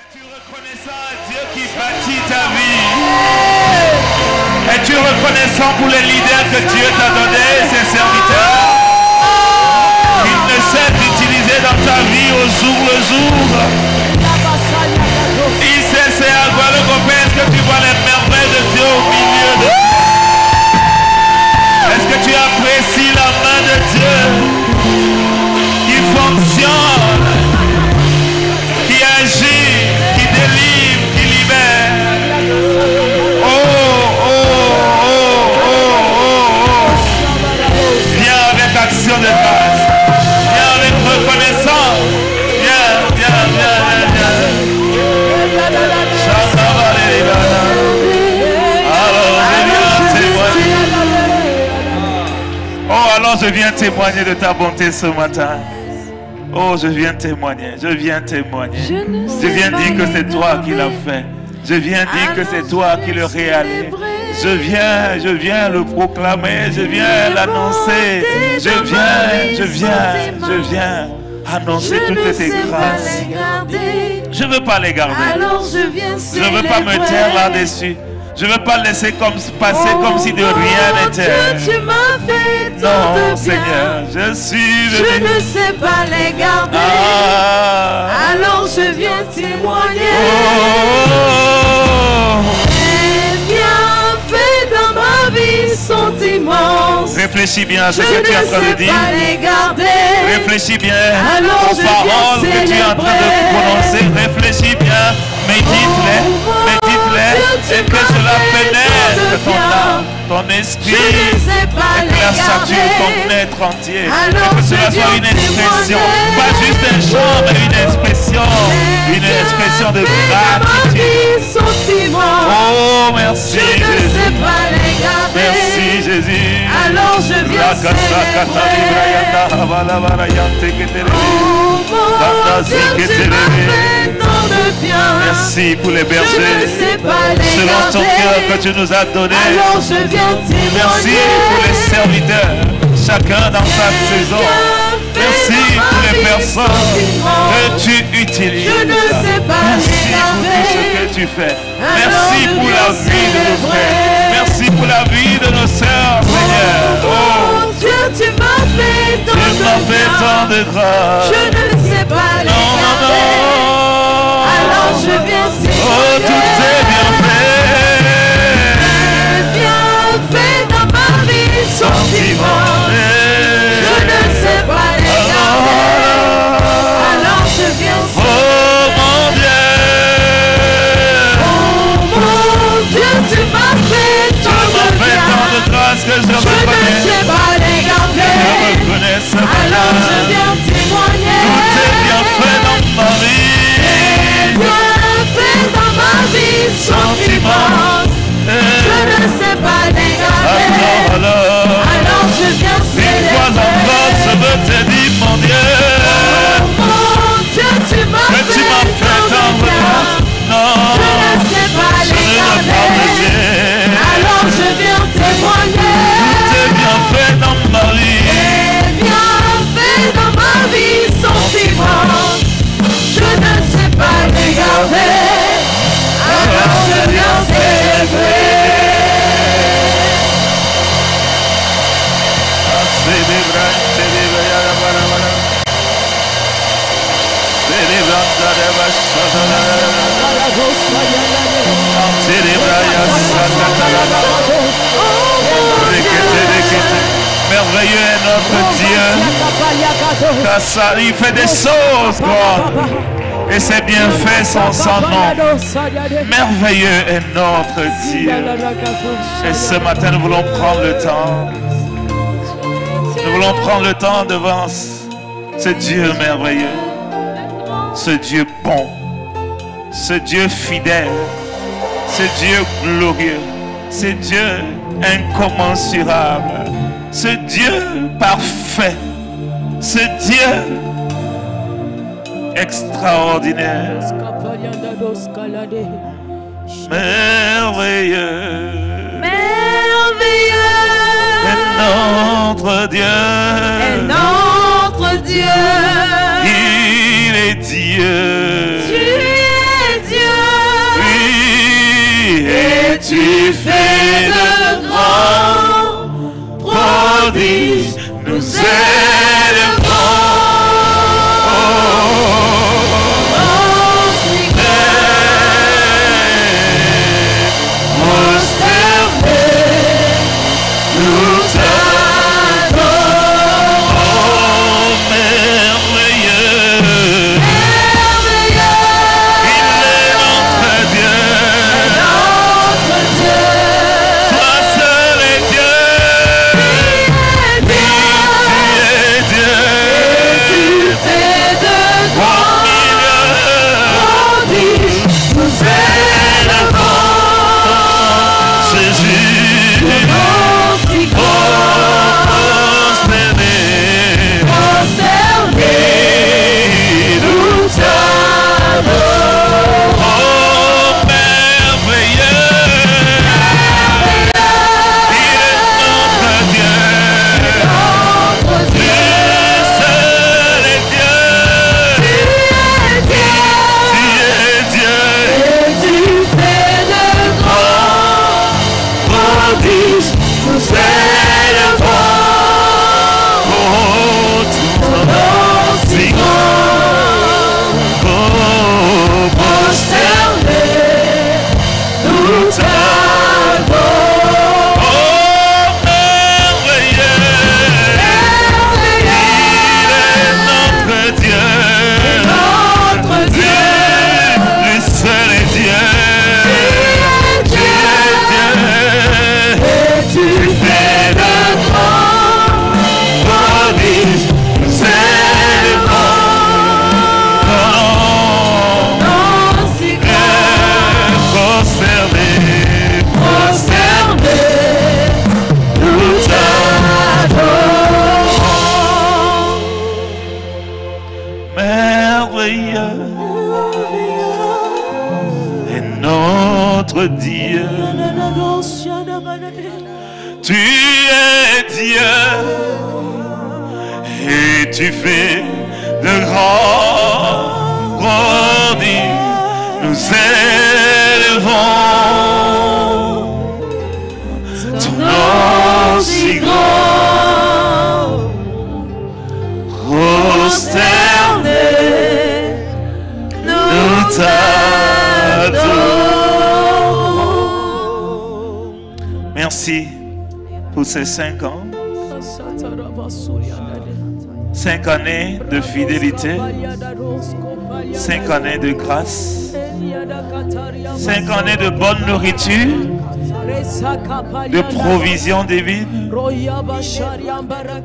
Es-tu reconnaissant à Dieu qui bâtit ta vie? Es-tu reconnaissant pour les leaders que Dieu t'a donnés, ses serviteurs? Qu'il ne sait d'utiliser dans ta vie au jour le jour. Il sait, c'est à quoi le copain. Est-ce que tu vois les merveilles de Dieu au milieu de toi? Est-ce que tu apprécies la main de Dieu qui fonctionne, qui agit, qui délivre, qui libère? Oh, oh, oh, oh, oh, oh. Viens avec action de grâce. Viens avec reconnaissance. Viens, viens, viens, viens, viens. Alors je viens témoigner de ta bonté ce matin. Oh, je viens témoigner, je viens témoigner. Je viens dire que c'est toi qui l'as fait. Je viens dire que c'est toi qui le réalise. Je viens le proclamer, je viens l'annoncer. Je viens annoncer toutes tes grâces. Je ne veux pas les garder. Je ne veux pas me taire là-dessus. Je ne veux pas laisser passer comme si de rien n'était. Non, Seigneur, je suis venu. Je ne sais pas les garder. Alors je viens témoigner. Les bienfaits dans ma vie sont immenses. Réfléchis bien à ce que tu es en train de dire. Réfléchis bien aux paroles que tu es en train de prononcer. Réfléchis bien. Médite-les. Et que cela pénètre ton âme, ton esprit, et que la sature ton être entier. Et que cela soit une expression, pas juste un chant, mais une expression de gratitude. Oh, merci Jésus. Merci Jésus. Alors je viens merci pour les bergers, selon ton cœur que tu nous as donné. Merci pour les serviteurs, chacun dans sa saison. Merci pour les personnes que tu utilises. Merci pour tout ce que tu fais. Merci pour la vie de nos frères. Merci pour la vie de nos sœurs, Seigneur. Oh, Dieu, tu m'as fait tant de grâce. Je ne sais pas les garder. Alors je viens témoigner. Oh, tout est bien fait. Les bienfaits dans ma vie sont immenses. Je ne sais pas les garder. Alors je viens témoigner. Oh mon Dieu, tu m'as fait tant de grâce que je ne sais pas les garder. Alors je viens témoigner. Tout est bien fait dans ma vie. Bienfaits dans ma vie sont immenses. Je ne sais pas les garder. Alors je viens célébrer. Une fois encore, je veux te dire, mon Dieu. Mon Dieu, tu m'as fait tant de grâce. Non, je ne sais pas les garder. Alors je viens témoigner. Tout est bien fait dans ma vie. Les bienfaits dans ma vie sont immenses. Je ne sais pas les garder. Alors je viens célébrer. Merveilleux est notre Dieu. Il fait des choses grandes. Et ses bienfaits sont sans nom. Merveilleux est notre Dieu. Et ce matin, nous voulons prendre le temps. Nous voulons prendre le temps devant ce Dieu merveilleux. Ce Dieu bon. Ce Dieu fidèle. Ce Dieu glorieux. Ce Dieu incommensurable. Ce Dieu parfait. Ce Dieu extraordinaire. Merveilleux. Merveilleux est notre Dieu. Et notre Dieu. Il est Dieu. Tu es tu fais de grands prodiges, nous élevons. Dieu. Tu es Dieu et tu fais de grands prodiges. Nous élevons ton nom si grand, prosterné, nous t'adorons. Merci pour ces 5 ans. 5 années de fidélité. 5 années de grâce. 5 années de bonne nourriture. De provision divine.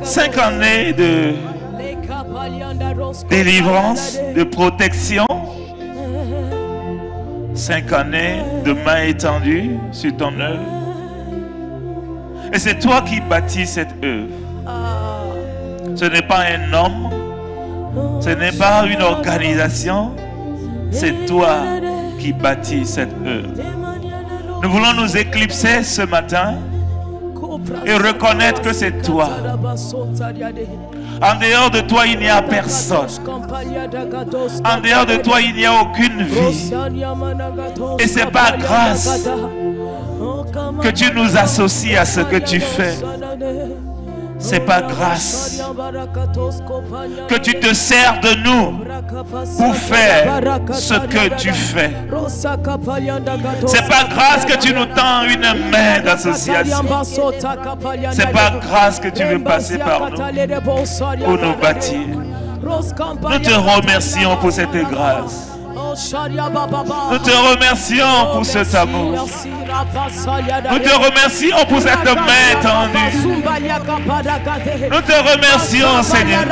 5 années de délivrance, de protection. 5 années de main étendue sur ton œuvre. Et c'est toi qui bâtis cette œuvre. Ce n'est pas un homme, ce n'est pas une organisation, c'est toi qui bâtis cette œuvre. Nous voulons nous éclipser ce matin et reconnaître que c'est toi. En dehors de toi, il n'y a personne. En dehors de toi, il n'y a aucune vie. Et c'est par grâce que tu nous associes à ce que tu fais. C'est par grâce que tu te sers de nous pour faire ce que tu fais. C'est par grâce que tu nous tends une main d'association. C'est par grâce que tu veux passer par nous pour nous bâtir. Nous te remercions pour cette grâce. Nous te remercions pour cet amour. Nous te remercions pour cette main tendue. Nous te remercions, Seigneur.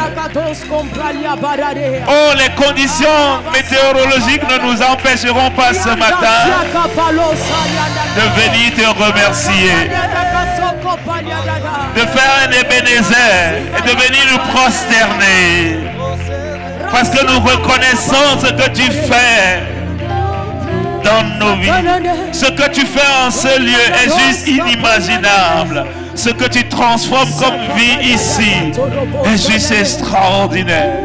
Oh, les conditions météorologiques ne nous empêcheront pas ce matin de venir te remercier, de faire un Ebenezer et de venir nous prosterner. Parce que nous reconnaissons ce que tu fais dans nos vies. Ce que tu fais en ce lieu est juste inimaginable. Ce que tu transformes comme vie ici est juste extraordinaire.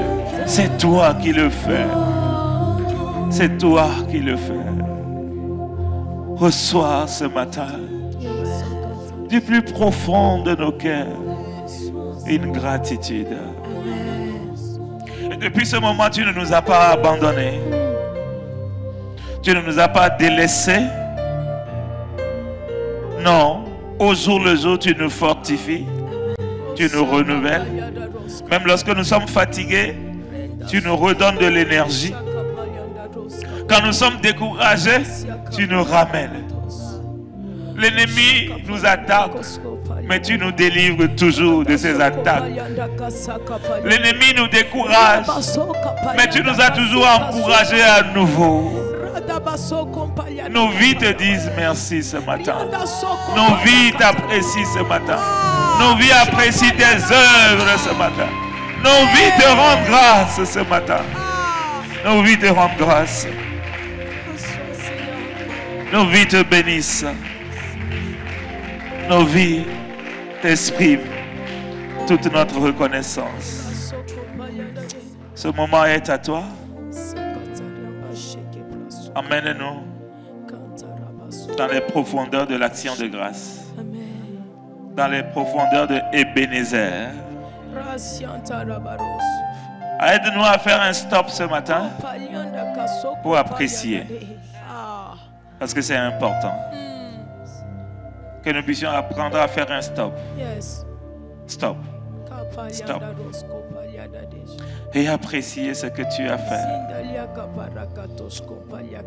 C'est toi qui le fais. C'est toi qui le fais. reçois ce matin, du plus profond de nos cœurs, une gratitude. Et depuis ce moment, tu ne nous as pas abandonnés. Tu ne nous as pas délaissés. Non, au jour le jour, tu nous fortifies. Tu nous renouvelles. Même lorsque nous sommes fatigués, tu nous redonnes de l'énergie. Quand nous sommes découragés, tu nous ramènes. L'ennemi nous attaque, mais tu nous délivres toujours de ses attaques. L'ennemi nous décourage, mais tu nous as toujours encouragés à nouveau. Nos vies te disent merci ce matin. Nos vies t'apprécient ce matin. Nos vies apprécient tes œuvres ce matin. Nos vies te rendent grâce ce matin. Nos vies te rendent grâce. Nos vies te bénissent. Nos vies t'expriment toute notre reconnaissance. Ce moment est à toi. Emmène-nous dans les profondeurs de l'action de grâce. Dans les profondeurs de Ebenezer. Aide-nous à faire un stop ce matin pour apprécier. Parce que c'est important. Que nous puissions apprendre à faire un stop. Stop. Stop. Et apprécier ce que tu as fait.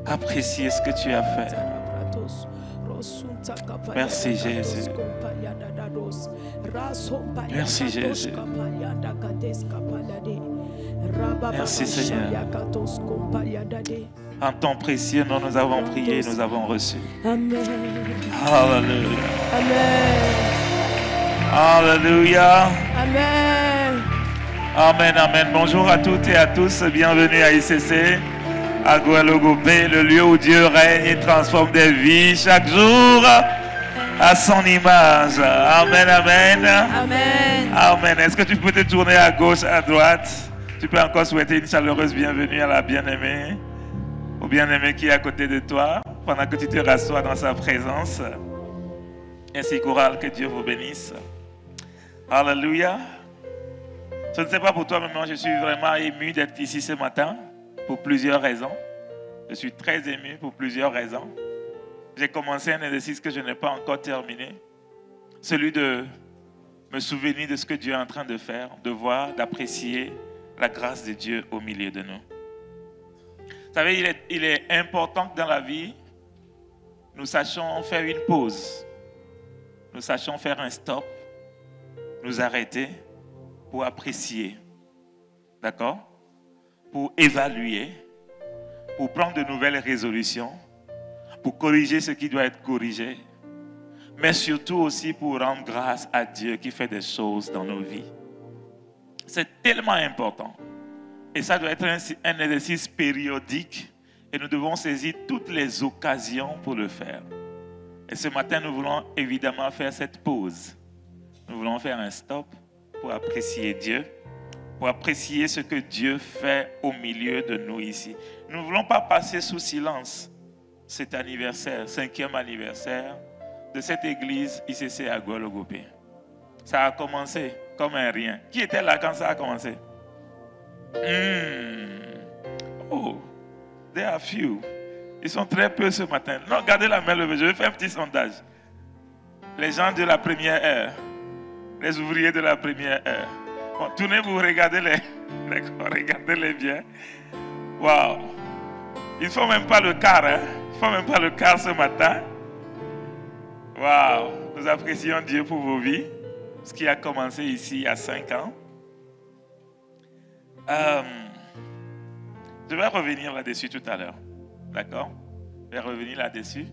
Apprécier ce que tu as fait. Merci Jésus. Merci Jésus. Merci Seigneur. En ton précieux nom, nous avons prié, nous avons reçu. Amen. Alléluia. Amen. Alléluia. Amen. Amen, amen. Bonjour à toutes et à tous. Bienvenue à ICC, à Gualogopé, le lieu où Dieu règne et transforme des vies chaque jour à son image. Amen, amen. Amen. Amen. Est-ce que tu peux te tourner à gauche, à droite? Tu peux encore souhaiter une chaleureuse bienvenue à la bien-aimée, au bien-aimé qui est à côté de toi, pendant que tu te rassois dans sa présence. Ainsi, chorale, que Dieu vous bénisse. Alléluia. Je ne sais pas pour toi, mais moi, je suis vraiment ému d'être ici ce matin pour plusieurs raisons. Je suis très ému pour plusieurs raisons. J'ai commencé un exercice que je n'ai pas encore terminé. Celui de me souvenir de ce que Dieu est en train de faire, de voir, d'apprécier la grâce de Dieu au milieu de nous. Vous savez, il est important que dans la vie, nous sachions faire une pause. Nous sachions faire un stop, nous arrêter pour apprécier. D'accord? Pour évaluer, pour prendre de nouvelles résolutions, pour corriger ce qui doit être corrigé, mais surtout aussi pour rendre grâce à Dieu qui fait des choses dans nos vies. C'est tellement important. Et ça doit être un exercice périodique et nous devons saisir toutes les occasions pour le faire. Et ce matin, nous voulons évidemment faire cette pause. Nous voulons faire un stop pour apprécier Dieu, pour apprécier ce que Dieu fait au milieu de nous ici. Nous ne voulons pas passer sous silence cet anniversaire, 5e anniversaire de cette église ICC à Gualogopé. Ça a commencé comme un rien. Qui était là quand ça a commencé? Oh, there are few. Ils sont très peu ce matin. Non, gardez la main levée. Je vais faire un petit sondage. Les gens de la première heure. Les ouvriers de la première heure. Bon, tournez-vous, regardez-les. D'accord, regardez-les bien. Waouh. Ils ne font même pas le quart. Hein? Ils ne font même pas le quart ce matin. Waouh. Nous apprécions Dieu pour vos vies. Ce qui a commencé ici il y a 5 ans. Je vais revenir là-dessus tout à l'heure. D'accord? Je vais revenir là-dessus.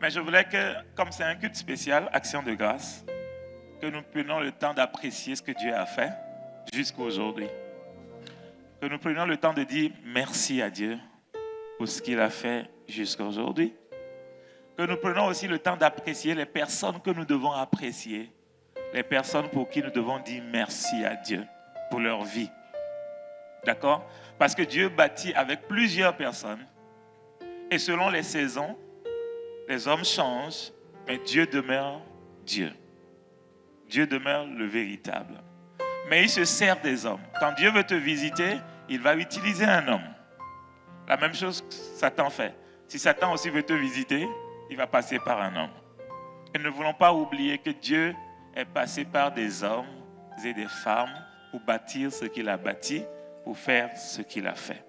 Mais je voulais que, comme c'est un culte spécial, Action de grâce, que nous prenions le temps d'apprécier ce que Dieu a fait jusqu'à aujourd'hui. Que nous prenions le temps de dire merci à Dieu pour ce qu'il a fait jusqu'à aujourd'hui. Que nous prenions aussi le temps d'apprécier les personnes que nous devons apprécier. Les personnes pour qui nous devons dire merci à Dieu pour leur vie. D'accord? Parce que Dieu bâtit avec plusieurs personnes et selon les saisons Les hommes changent, mais Dieu demeure Dieu. Dieu demeure le véritable. Mais il se sert des hommes. Quand Dieu veut te visiter, il va utiliser un homme. La même chose que Satan fait. Si Satan aussi veut te visiter, il va passer par un homme. Et ne voulons pas oublier que Dieu est passé par des hommes et des femmes pour bâtir ce qu'il a bâti, pour faire ce qu'il a fait.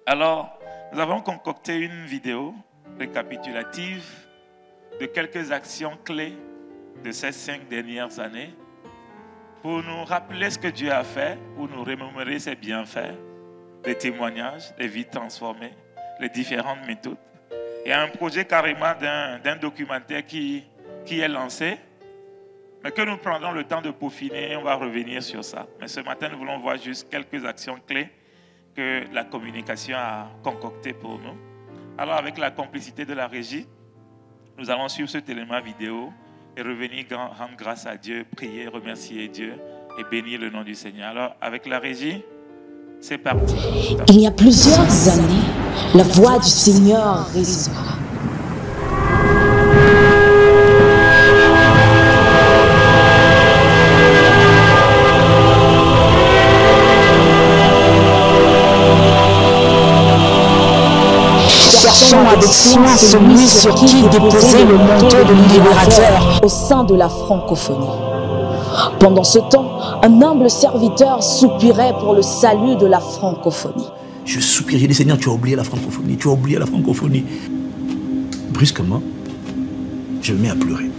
Alors, nous avons concocté une vidéo récapitulative de quelques actions clés de ces 5 dernières années pour nous rappeler ce que Dieu a fait, pour nous remémorer ses bienfaits, les témoignages, les vies transformées, les différentes méthodes. Il y a un projet carrément d'un documentaire qui est lancé, mais que nous prendrons le temps de peaufiner et on va revenir sur ça. Mais ce matin, nous voulons voir juste quelques actions clés que la communication a concoctées pour nous. Alors, avec la complicité de la régie, nous allons suivre cet élément vidéo et revenir rendre grâce à Dieu, prier, remercier Dieu et bénir le nom du Seigneur. Alors, avec la régie, c'est parti. Il y a plusieurs années, la voix du Seigneur résonna. Cherchons avec soin celui sur qui déposer le manteau de libérateur au sein de la francophonie. Pendant ce temps, un humble serviteur soupirait pour le salut de la francophonie. Je soupirais, j'ai dit Seigneur, tu as oublié la francophonie, tu as oublié la francophonie. Brusquement, je me mets à pleurer.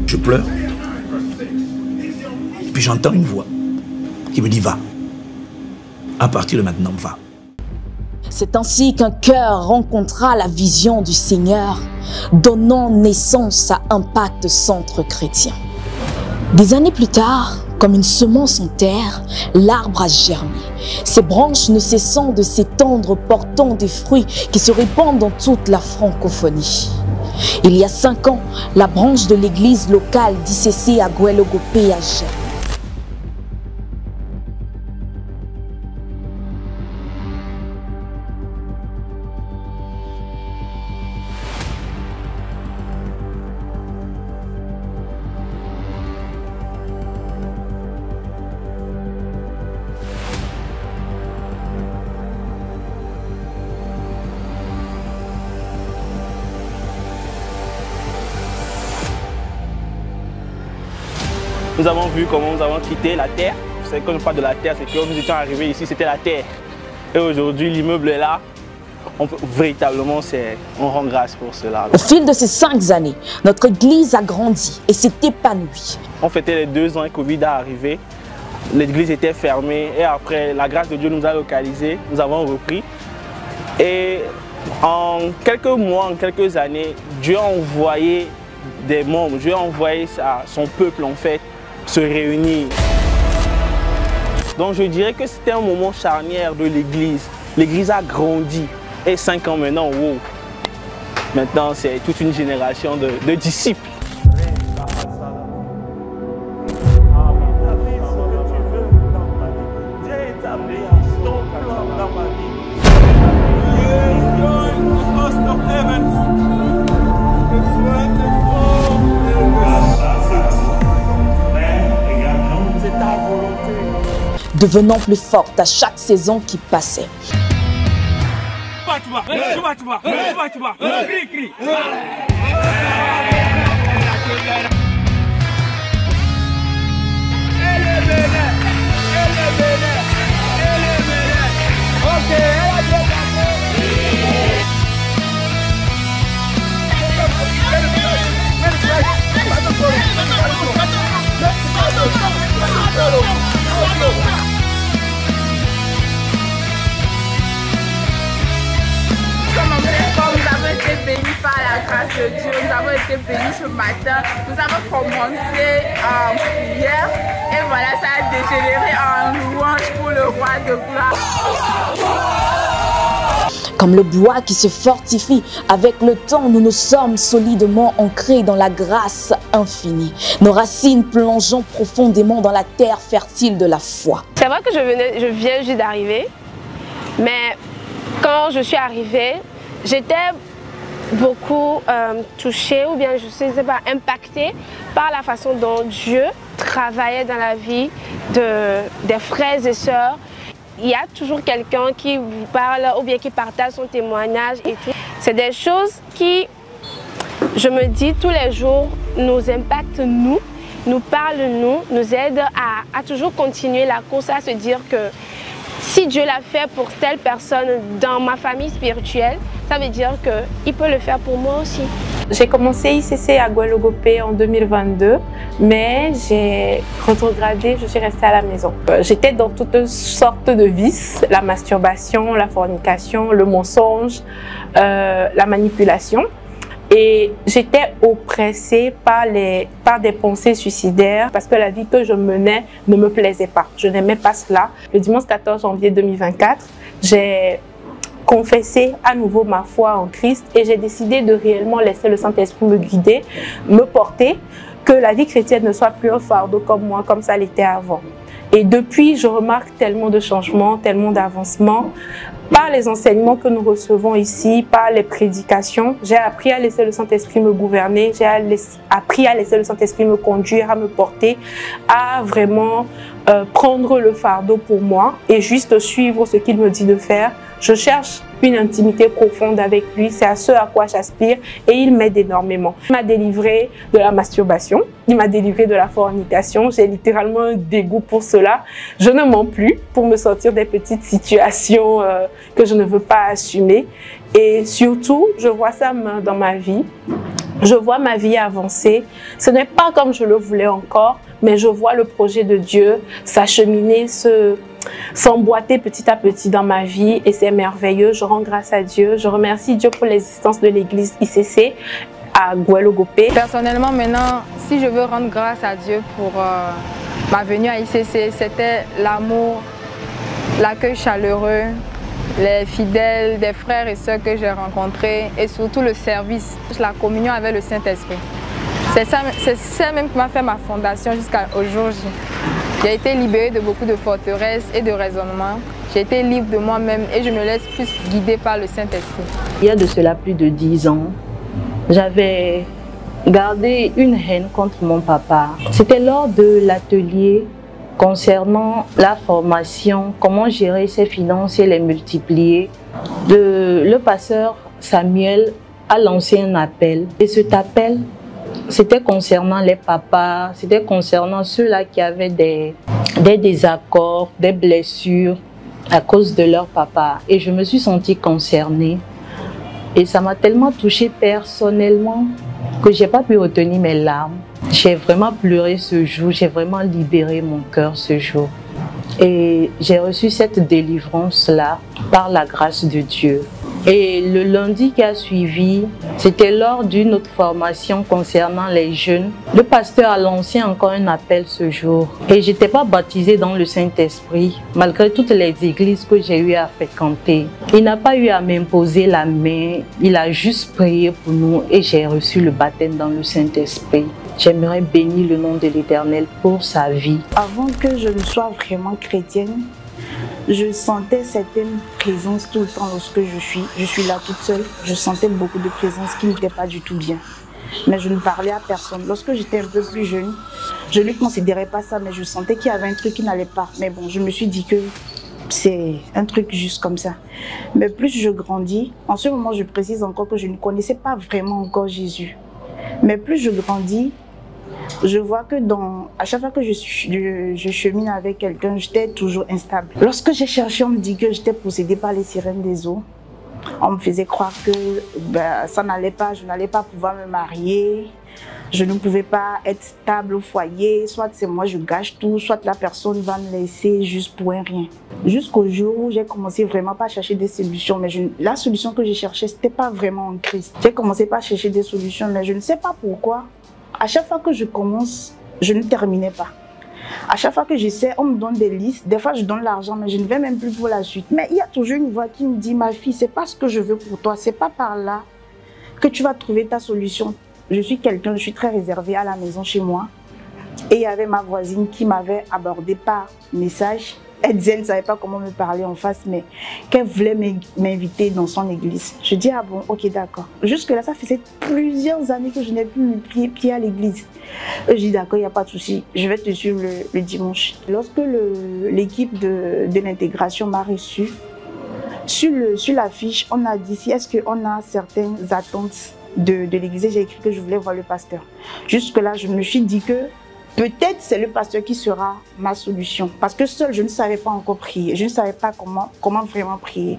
Je pleure. Puis j'entends une voix qui me dit va. À partir de maintenant, va. C'est ainsi qu'un cœur rencontra la vision du Seigneur, donnant naissance à Impact Centre Chrétien. Des années plus tard, comme une semence en terre, l'arbre a germé. Ses branches ne cessant de s'étendre, portant des fruits qui se répandent dans toute la francophonie. Il y a 5 ans, la branche de l'église locale d'ICC à Guelogopé a germé. Nous avons vu comment nous avons quitté la terre. C'est quand je parle de la terre, c'est que nous étions arrivés ici, c'était la terre. Et aujourd'hui, l'immeuble est là. Véritablement, on rend grâce pour cela. Au fil de ces 5 années, notre église a grandi et s'est épanouie. On fêtait les 2 ans et Covid est arrivé. L'église était fermée et après, la grâce de Dieu nous a localisés. Nous avons repris. Et en quelques mois, en quelques années, Dieu a envoyé des membres, Dieu a envoyé son peuple en fait se réunir. Donc je dirais que c'était un moment charnière de l'église. L'église a grandi et 5 ans maintenant, wow. Maintenant c'est toute une génération de disciples. Devenant plus forte à chaque saison qui passait. Nous avons été bénis par la grâce de Dieu, nous avons été bénis ce matin, nous avons commencé en prière et voilà, ça a dégénéré en louange pour le roi de gloire. Comme le bois qui se fortifie, avec le temps, nous nous sommes solidement ancrés dans la grâce infinie. Nos racines plongeant profondément dans la terre fertile de la foi. C'est vrai que je viens juste d'arriver, mais quand je suis arrivée, j'étais beaucoup touchée ou bien je ne sais pas, impactée par la façon dont Dieu travaillait dans la vie des frères et sœurs. Il y a toujours quelqu'un qui vous parle ou bien qui partage son témoignage et tout. C'est des choses qui, je me dis tous les jours, nous impactent nous parlent nous aident à toujours continuer la course, à se dire que si Dieu l'a fait pour telle personne dans ma famille spirituelle, ça veut dire qu'il peut le faire pour moi aussi. J'ai commencé ICC à Guelogopé en 2022, mais j'ai rétrogradé, je suis restée à la maison. J'étais dans toutes sortes de vices, la masturbation, la fornication, le mensonge, la manipulation. Et j'étais oppressée par des pensées suicidaires parce que la vie que je menais ne me plaisait pas. Je n'aimais pas cela. Le dimanche 14 janvier 2024, j'ai confessé à nouveau ma foi en Christ et j'ai décidé de réellement laisser le Saint-Esprit me guider, me porter, que la vie chrétienne ne soit plus un fardeau comme moi, comme ça l'était avant. Et depuis, je remarque tellement de changements, tellement d'avancements. Par les enseignements que nous recevons ici, par les prédications, j'ai appris à laisser le Saint-Esprit me gouverner, j'ai appris à laisser le Saint-Esprit me conduire, à me porter, à vraiment prendre le fardeau pour moi et juste suivre ce qu'il me dit de faire. Je cherche une intimité profonde avec lui, c'est à ce à quoi j'aspire et il m'aide énormément. Il m'a délivré de la masturbation, il m'a délivré de la fornication, j'ai littéralement un dégoût pour cela. Je ne mens plus pour me sortir des petites situations que je ne veux pas assumer et surtout, je vois ça dans ma vie. Je vois ma vie avancer. Ce n'est pas comme je le voulais encore, mais je vois le projet de Dieu s'acheminer, s'emboîter petit à petit dans ma vie et c'est merveilleux. Je rends grâce à Dieu. Je remercie Dieu pour l'existence de l'église ICC à Guelogopé. Personnellement, maintenant, si je veux rendre grâce à Dieu pour ma venue à ICC, c'était l'amour, l'accueil chaleureux, les fidèles, des frères et sœurs que j'ai rencontrés et surtout le service, la communion avec le Saint-Esprit. C'est ça même qui m'a fait ma fondation jusqu'au jour J. J'ai été libérée de beaucoup de forteresses et de raisonnements. J'ai été libre de moi-même et je me laisse plus guider par le Saint-Esprit. Il y a de cela plus de 10 ans, j'avais gardé une haine contre mon papa. C'était lors de l'atelier concernant la formation, comment gérer ses finances et les multiplier. Le pasteur Samuel a lancé un appel et cet appel, c'était concernant les papas, c'était concernant ceux-là qui avaient des désaccords, des blessures à cause de leur papa. Et je me suis sentie concernée. Et ça m'a tellement touchée personnellement que je n'ai pas pu retenir mes larmes. J'ai vraiment pleuré ce jour, j'ai vraiment libéré mon cœur ce jour. Et j'ai reçu cette délivrance-là par la grâce de Dieu. Et le lundi qui a suivi, c'était lors d'une autre formation concernant les jeunes. Le pasteur a lancé encore un appel ce jour. Et je n'étais pas baptisée dans le Saint-Esprit, malgré toutes les églises que j'ai eu à fréquenter. Il n'a pas eu à m'imposer la main, il a juste prié pour nous et j'ai reçu le baptême dans le Saint-Esprit. J'aimerais bénir le nom de l'Éternel pour sa vie. Avant que je ne sois vraiment chrétienne, je sentais certaines présences tout le temps lorsque je suis là toute seule. Je sentais beaucoup de présences qui n'étaient pas du tout bien. Mais je ne parlais à personne. Lorsque j'étais un peu plus jeune, je ne considérais pas ça, mais je sentais qu'il y avait un truc qui n'allait pas. Mais bon, je me suis dit que c'est un truc juste comme ça. Mais plus je grandis, en ce moment je précise encore que je ne connaissais pas vraiment encore Jésus. Mais plus je grandis, je vois que à chaque fois que je chemine avec quelqu'un, j'étais toujours instable. Lorsque j'ai cherché, on me dit que j'étais possédée par les sirènes des eaux. On me faisait croire que ça n'allait pas, je n'allais pas pouvoir me marier. Je ne pouvais pas être stable au foyer. Soit c'est moi, je gâche tout, soit la personne va me laisser juste pour un rien. Jusqu'au jour où j'ai commencé vraiment pas à chercher des solutions. Mais la solution que j'ai cherchée, ce n'était pas vraiment en Christ. J'ai commencé pas à chercher des solutions, mais je ne sais pas pourquoi. À chaque fois que je commence, je ne terminais pas. À chaque fois que j'essaie, on me donne des listes. Des fois, je donne l'argent, mais je ne vais même plus pour la suite. Mais il y a toujours une voix qui me dit, ma fille, c'est pas ce que je veux pour toi. C'est pas par là que tu vas trouver ta solution. Je suis très réservée à la maison chez moi. Et il y avait ma voisine qui m'avait abordé par message Elle disait, elle ne savait pas comment me parler en face, mais qu'elle voulait m'inviter dans son église. Je dis, ah bon, ok, d'accord. Jusque-là, ça faisait plusieurs années que je n'ai plus mis pied à l'église. Je dis, d'accord, il n'y a pas de souci, je vais te suivre le dimanche. Lorsque l'équipe de l'intégration m'a reçu, sur l'affiche, on a dit, si est-ce qu'on a certaines attentes de l'église, j'ai écrit que je voulais voir le pasteur. Jusque-là, je me suis dit que peut-être c'est le pasteur qui sera ma solution. Parce que seule, je ne savais pas encore prier. Je ne savais pas comment vraiment prier.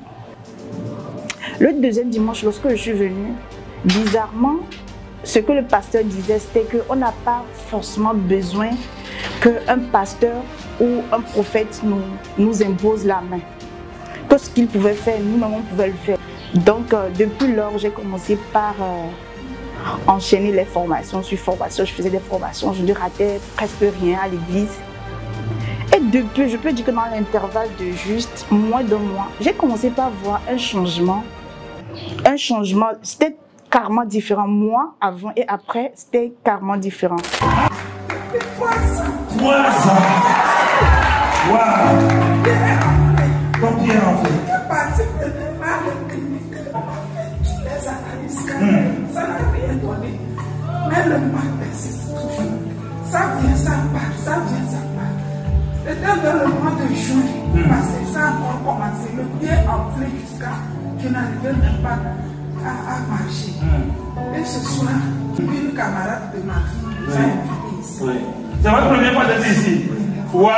Le deuxième dimanche, lorsque je suis venue, bizarrement, ce que le pasteur disait, c'était qu'on n'a pas forcément besoin qu'un pasteur ou un prophète nous impose la main. Que ce qu'il pouvait faire, nous-mêmes, on pouvait le faire. Donc, depuis lors, j'ai commencé par enchaîner les formations sur formation. Je faisais des formations, je ne ratais presque rien à l'église. Et depuis, je peux dire que dans l'intervalle de juste mois de mois, j'ai commencé par voir un changement. Un changement, c'était carrément différent. Moi, avant et après, c'était carrément différent. 3 ans. Waouh. Combien en fait? Ça n'a rien donné. Mais le mal persiste toujours. Ça vient, ça part, ça vient, ça part. C'était dans le mois de juin, parce que ça a encore commencé. Le pied enflé jusqu'à je n'arrivais même pas à marcher. Et ce soir, une camarade de ma fille m'a invité ici. Oui. C'est votre première fois d'être ici? Waouh!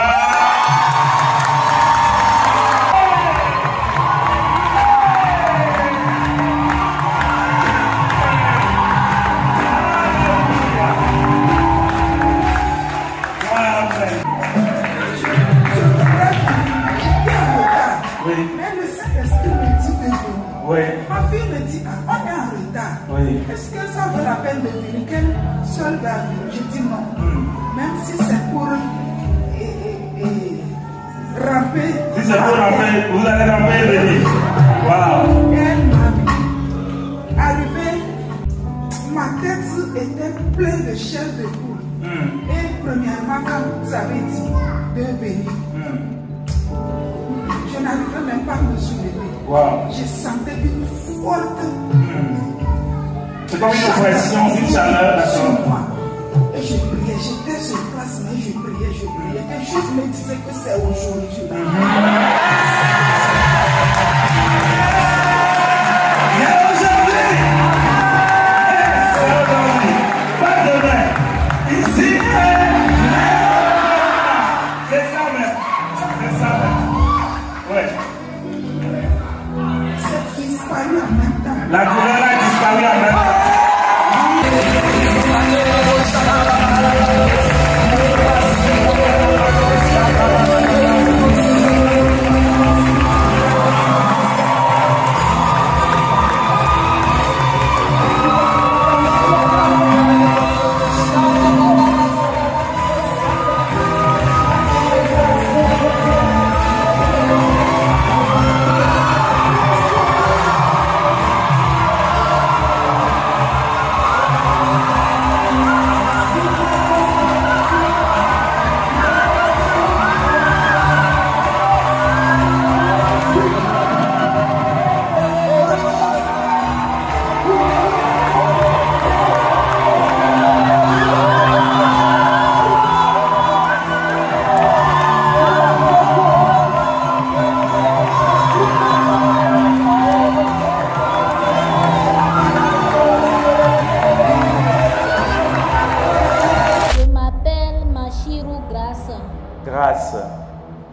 Ma fille me dit, on est en retard. Oui. Est-ce que ça vaut la peine de venir? Quel soldat? Je dis non. Même si c'est pour ramper. Si c'est pour ramper, vous allez ramper et venir. Wow. Elle m'a dit, arrivée, ma tête était pleine de chair de poule. Et premièrement, quand vous avez dit de venir, je n'arrivais même pas à me soulever. Wow. Je sentais une forte. C'est comme une pression, une chaleur, d'accord. Et je priais, j'étais sur place, mais je priais. Quelque chose me disait que c'est aujourd'hui. Pas demain. Ici et maintenant. C'est ça même. C'est ça même. Ouais. La douleur a disparu en même temps.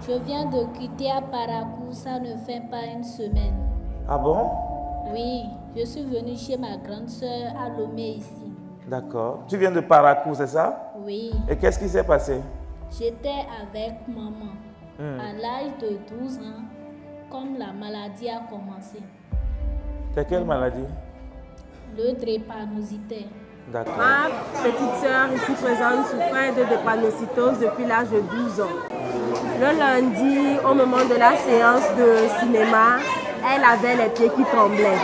Je viens de quitter à Parakou, ça ne fait pas une semaine. Ah bon? Oui, je suis venue chez ma grande soeur à Lomé ici. D'accord. Tu viens de Parakou, c'est ça? Oui. Et qu'est-ce qui s'est passé? J'étais avec maman. À l'âge de 12 ans, comme la maladie a commencé. C'est quelle maladie? Le drépanocytaire. D'accord. Ma petite sœur ici présente souffrait de drépanocytose depuis l'âge de 12 ans. Le lundi, au moment de la séance de cinéma, elle avait les pieds qui tremblaient.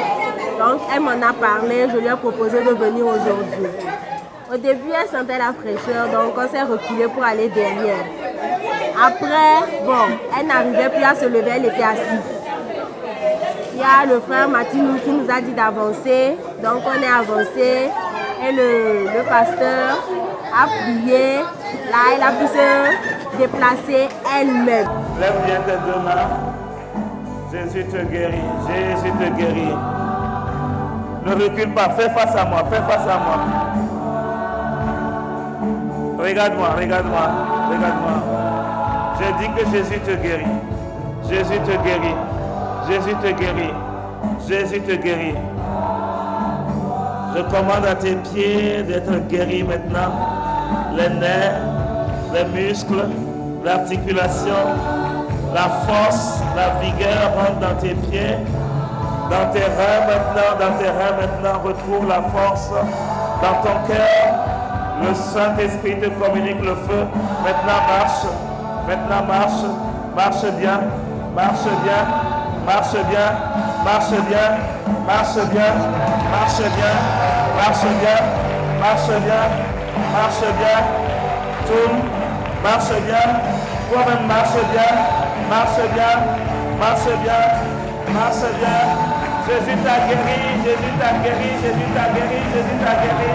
Donc elle m'en a parlé, je lui ai proposé de venir aujourd'hui. Au début, elle sentait la fraîcheur, donc on s'est reculé pour aller derrière. Après, bon, elle n'arrivait plus à se lever, elle était assise. Il y a le frère Martinou qui nous a dit d'avancer. Donc on est avancé. Et le pasteur a prié. Là, elle a pu se déplacer elle-même. Lève bien tes deux mains. Jésus te guérit. Jésus te guérit. Ne recule pas. Fais face à moi. Fais face à moi. Regarde-moi. Regarde-moi. Regarde-moi. Je dis que Jésus te guérit. Jésus te guérit. Jésus te guérit. Jésus te guérit. Je commande à tes pieds d'être guéris maintenant. Les nerfs, les muscles, l'articulation, la force, la vigueur rentre dans tes pieds. Dans tes reins maintenant, retrouve la force. Dans ton cœur, le Saint-Esprit te communique le feu. Maintenant marche. Maintenant marche. Marche bien. Marche bien. Marche bien, marche bien, marche bien, marche bien, marche bien, marche bien, marche bien, tourne, marche bien, toi-même marche bien, marche bien, marche bien, marche bien. Jésus t'a guéri, Jésus t'a guéri, Jésus t'a guéri, Jésus t'a guéri.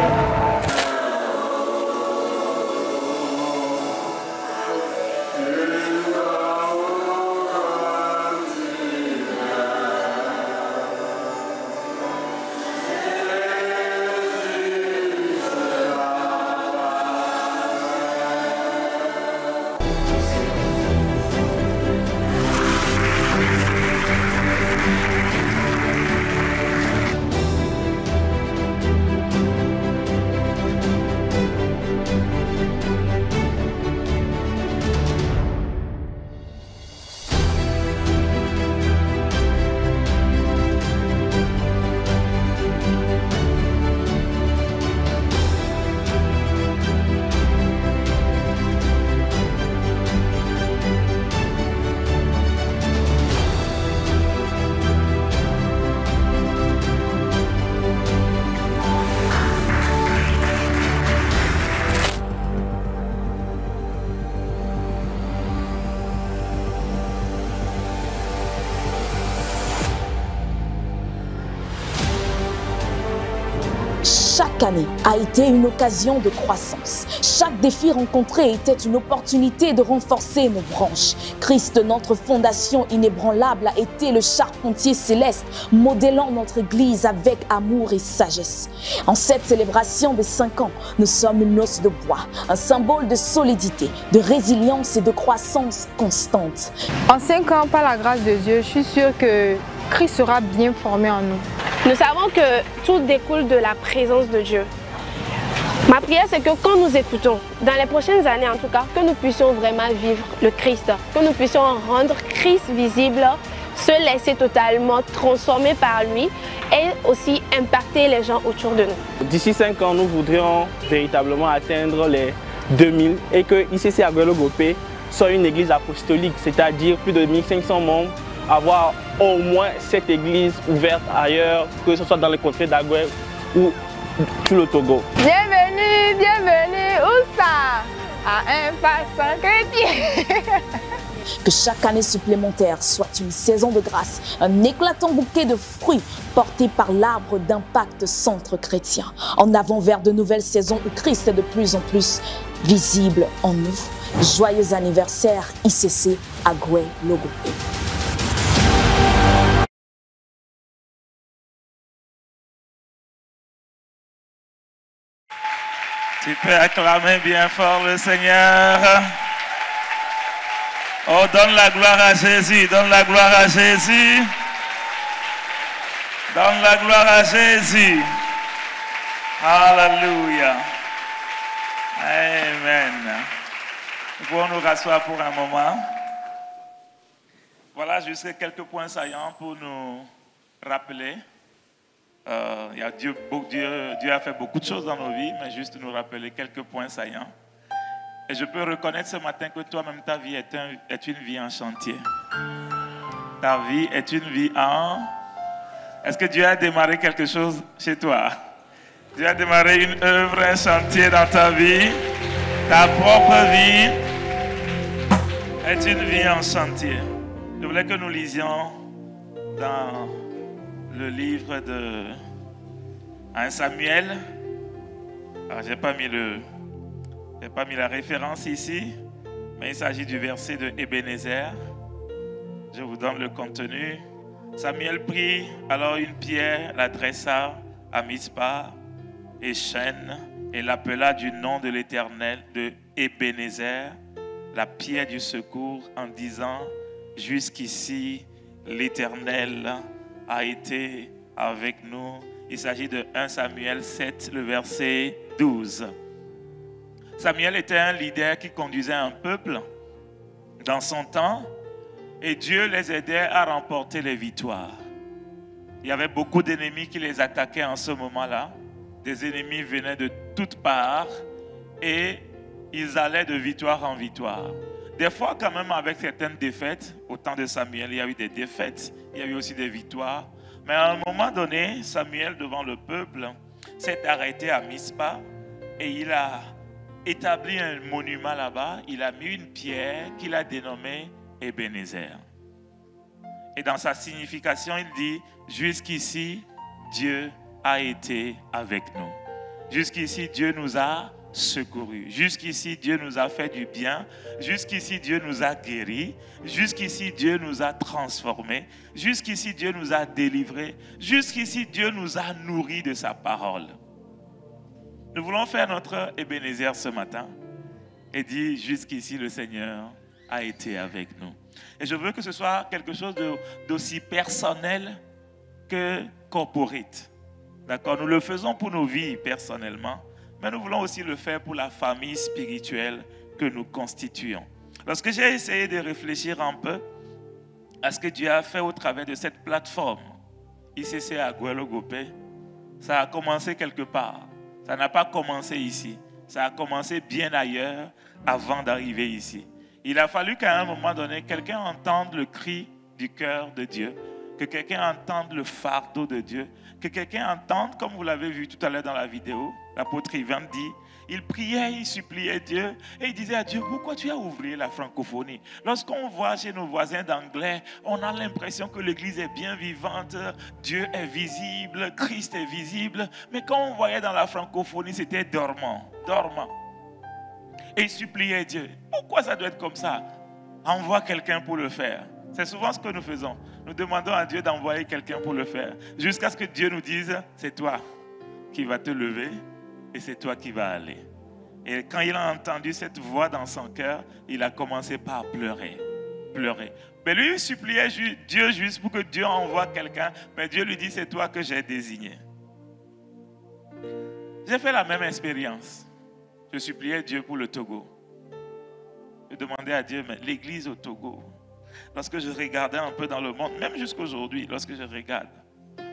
Chaque année a été une occasion de croissance. Chaque défi rencontré était une opportunité de renforcer nos branches. Christ, notre fondation inébranlable, a été le charpentier céleste, modélant notre Église avec amour et sagesse. En cette célébration des 5 ans, nous sommes une os de bois, un symbole de solidité, de résilience et de croissance constante. En 5 ans, par la grâce de Dieu, je suis sûre que Christ sera bien formé en nous. Nous savons que tout découle de la présence de Dieu. Ma prière, c'est que quand nous écoutons, dans les prochaines années en tout cas, que nous puissions vraiment vivre le Christ, que nous puissions rendre Christ visible, se laisser totalement transformer par lui et aussi impacter les gens autour de nous. D'ici 5 ans, nous voudrions véritablement atteindre les 2000 et que ICC Aguelogopé soit une église apostolique, c'est-à-dire plus de 1500 membres, avoir au moins cette église ouverte ailleurs, que ce soit dans les contrées d'Aguel ou tout le Togo. Bienvenue, bienvenue, où ça? À un passant chrétien. Que chaque année supplémentaire soit une saison de grâce, un éclatant bouquet de fruits porté par l'arbre d'impact centre chrétien. En avant vers de nouvelles saisons où Christ est de plus en plus visible en nous. Joyeux anniversaire ICC Aguelogopé. Tu peux acclamer bien fort le Seigneur. Oh, donne la gloire à Jésus, donne la gloire à Jésus. Donne la gloire à Jésus. Alléluia. Amen. Nous pouvons nous rasseoir pour un moment. Voilà juste quelques points saillants pour nous rappeler. Dieu a fait beaucoup de choses dans nos vies, mais juste nous rappeler quelques points saillants. Et je peux reconnaître ce matin que toi-même, ta vie est une vie en chantier. Ta vie est une vie en... Est-ce que Dieu a démarré quelque chose chez toi? Dieu a démarré une œuvre, un chantier dans ta vie, ta propre vie. est une vie en chantier. Je voulais que nous lisions dans le livre de 1 Samuel. Alors, je n'ai pas mis la référence ici, mais il s'agit du verset de Ebenezer. Je vous donne le contenu. Samuel prit alors une pierre, la dressa à Mizpa et Chêne, et l'appela du nom de l'Éternel de Ebenezer, la pierre du secours, en disant: jusqu'ici l'Éternel a été avec nous. Il s'agit de 1 Samuel 7, le verset 12. Samuel était un leader qui conduisait un peuple dans son temps, et Dieu les aidait à remporter les victoires. Il y avait beaucoup d'ennemis qui les attaquaient en ce moment-là. Des ennemis venaient de toutes parts et ils allaient de victoire en victoire. Des fois, quand même, avec certaines défaites, au temps de Samuel, il y a eu des défaites, il y a eu aussi des victoires. Mais à un moment donné, Samuel, devant le peuple, s'est arrêté à Mizpa et il a établi un monument là-bas. Il a mis une pierre qu'il a dénommée Ebenezer. Et dans sa signification, il dit: jusqu'ici, Dieu a été avec nous. Jusqu'ici, Dieu nous a secourus. Jusqu'ici, Dieu nous a fait du bien. Jusqu'ici, Dieu nous a guéris. Jusqu'ici, Dieu nous a transformés. Jusqu'ici, Dieu nous a délivrés. Jusqu'ici, Dieu nous a nourris de sa parole. Nous voulons faire notre Ebenezer ce matin et dire: jusqu'ici, le Seigneur a été avec nous. Et je veux que ce soit quelque chose d'aussi personnel que corporate. D'accord? Nous le faisons pour nos vies personnellement, mais nous voulons aussi le faire pour la famille spirituelle que nous constituons. Lorsque j'ai essayé de réfléchir un peu à ce que Dieu a fait au travers de cette plateforme, ICC à Guelogopé, ça a commencé quelque part. Ça n'a pas commencé ici. Ça a commencé bien ailleurs avant d'arriver ici. Il a fallu qu'à un moment donné, quelqu'un entende le cri du cœur de Dieu, que quelqu'un entende le fardeau de Dieu, que quelqu'un entende, comme vous l'avez vu tout à l'heure dans la vidéo, l'apôtre Ivan dit, il priait, il suppliait Dieu, et il disait à Dieu: pourquoi tu as ouvert la francophonie? Lorsqu'on voit chez nos voisins d'anglais, on a l'impression que l'église est bien vivante, Dieu est visible, Christ est visible, mais quand on voyait dans la francophonie, c'était dormant, dormant. Et il suppliait Dieu: pourquoi ça doit être comme ça? Envoie quelqu'un pour le faire. C'est souvent ce que nous faisons. Nous demandons à Dieu d'envoyer quelqu'un pour le faire, jusqu'à ce que Dieu nous dise: c'est toi qui vas te lever et c'est toi qui vas aller. Et quand il a entendu cette voix dans son cœur, il a commencé par pleurer. Pleurer. Mais lui, il suppliait Dieu juste pour que Dieu envoie quelqu'un. Mais Dieu lui dit: c'est toi que j'ai désigné. J'ai fait la même expérience. Je suppliais Dieu pour le Togo. Je demandais à Dieu: mais l'église au Togo, lorsque je regardais un peu dans le monde, même jusqu'aujourd'hui, lorsque je regarde,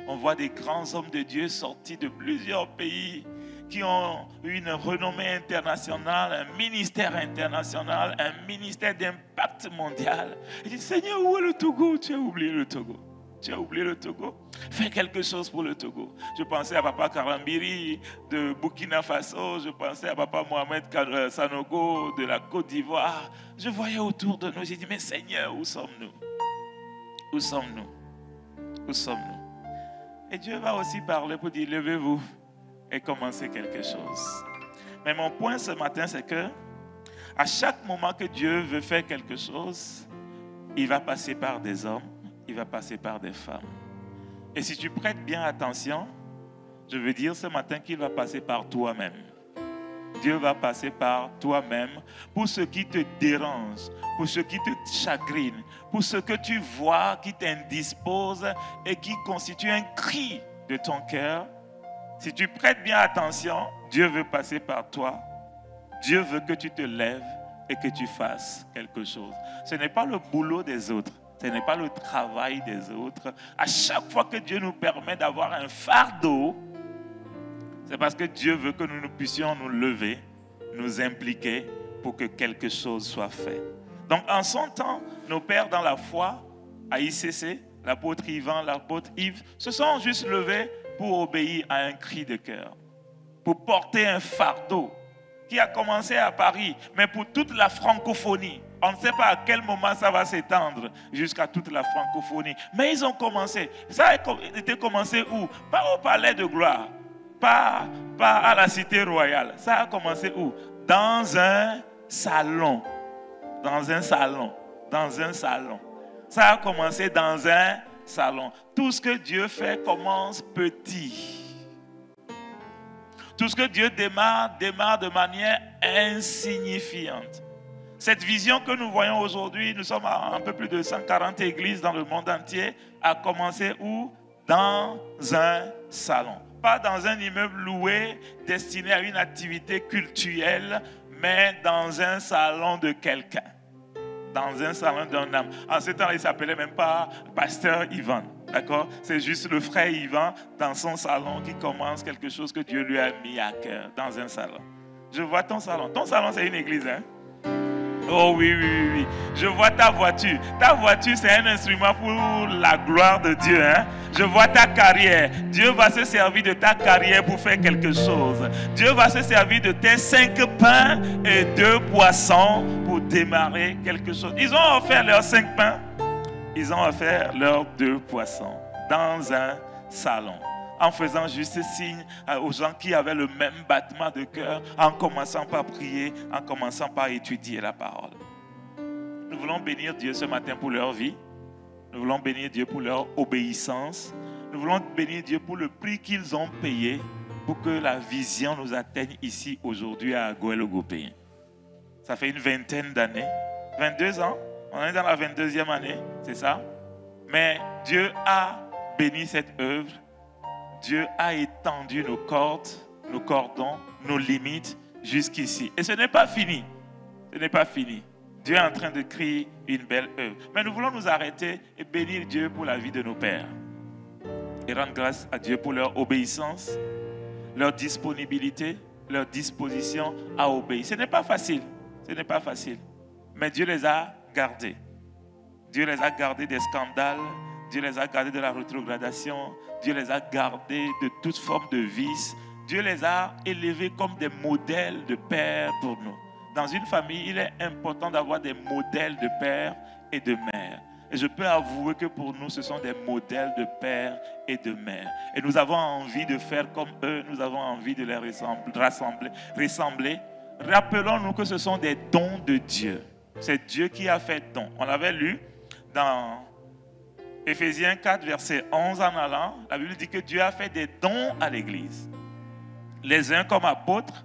on voit des grands hommes de Dieu sortis de plusieurs pays qui ont une renommée internationale, un ministère international, un ministère d'impact mondial. Je dis: Seigneur, où est le Togo? Tu as oublié le Togo. Tu as oublié le Togo. Fais quelque chose pour le Togo. Je pensais à Papa Karambiri de Burkina Faso. Je pensais à Papa Mohamed Sanogo de la Côte d'Ivoire. Je voyais autour de nous. J'ai dit: mais Seigneur, où sommes-nous? Où sommes-nous? Où sommes-nous? Et Dieu va aussi parler pour dire: levez-vous et commencez quelque chose. Mais mon point ce matin, c'est que à chaque moment que Dieu veut faire quelque chose, il va passer par des hommes, il va passer par des femmes. Et si tu prêtes bien attention, je veux dire ce matin qu'il va passer par toi-même. Dieu va passer par toi-même pour ce qui te dérange, pour ce qui te chagrine, pour ce que tu vois qui t'indispose et qui constitue un cri de ton cœur. Si tu prêtes bien attention, Dieu veut passer par toi. Dieu veut que tu te lèves et que tu fasses quelque chose. Ce n'est pas le boulot des autres. Ce n'est pas le travail des autres. À chaque fois que Dieu nous permet d'avoir un fardeau, c'est parce que Dieu veut que nous puissions nous lever, nous impliquer pour que quelque chose soit fait. Donc en son temps, nos pères dans la foi, à ICC, l'apôtre Ivan, l'apôtre Yves, se sont juste levés pour obéir à un cri de cœur, pour porter un fardeau qui a commencé à Paris, mais pour toute la francophonie. On ne sait pas à quel moment ça va s'étendre jusqu'à toute la francophonie. Mais ils ont commencé. Ça a été commencé où? Pas au palais de gloire, pas à la cité royale. Ça a commencé où? Dans un salon. Dans un salon. Dans un salon. Ça a commencé dans un salon. Tout ce que Dieu fait commence petit. Tout ce que Dieu démarre de manière insignifiante. Cette vision que nous voyons aujourd'hui, nous sommes à un peu plus de 140 églises dans le monde entier, a commencé où? Dans un salon. Pas dans un immeuble loué destiné à une activité cultuelle, mais dans un salon de quelqu'un. Dans un salon d'un homme. En ce temps, il ne s'appelait même pas Pasteur Ivan. D'accord? C'est juste le frère Ivan dans son salon qui commence quelque chose que Dieu lui a mis à cœur. Dans un salon. Je vois ton salon. Ton salon, c'est une église, hein? Oh oui, oui, oui, oui. Je vois ta voiture. Ta voiture, c'est un instrument pour la gloire de Dieu. Hein? Je vois ta carrière. Dieu va se servir de ta carrière pour faire quelque chose. Dieu va se servir de tes 5 pains et 2 poissons pour démarrer quelque chose. Ils ont offert leurs 5 pains. Ils ont offert leurs 2 poissons dans un salon. En faisant juste signe aux gens qui avaient le même battement de cœur, en commençant par prier, en commençant par étudier la parole. Nous voulons bénir Dieu ce matin pour leur vie. Nous voulons bénir Dieu pour leur obéissance. Nous voulons bénir Dieu pour le prix qu'ils ont payé pour que la vision nous atteigne ici aujourd'hui à Aguelogopé. Ça fait une vingtaine d'années, 22 ans, on est dans la 22e année, c'est ça? Mais Dieu a béni cette œuvre. Dieu a étendu nos cordes, nos cordons, nos limites jusqu'ici. Et ce n'est pas fini. Ce n'est pas fini. Dieu est en train de créer une belle œuvre. Mais nous voulons nous arrêter et bénir Dieu pour la vie de nos pères. Et rendre grâce à Dieu pour leur obéissance, leur disponibilité, leur disposition à obéir. Ce n'est pas facile. Ce n'est pas facile. Mais Dieu les a gardés. Dieu les a gardés des scandales. Dieu les a gardés de la rétrogradation. Dieu les a gardés de toute forme de vice. Dieu les a élevés comme des modèles de pères pour nous. Dans une famille, il est important d'avoir des modèles de pères et de mères. Et je peux avouer que pour nous, ce sont des modèles de pères et de mères. Et nous avons envie de faire comme eux. Nous avons envie de les ressembler. Rappelons-nous que ce sont des dons de Dieu. C'est Dieu qui a fait don. On l'avait lu dans Éphésiens 4, verset 11 en allant. La Bible dit que Dieu a fait des dons à l'Église. Les uns comme apôtres,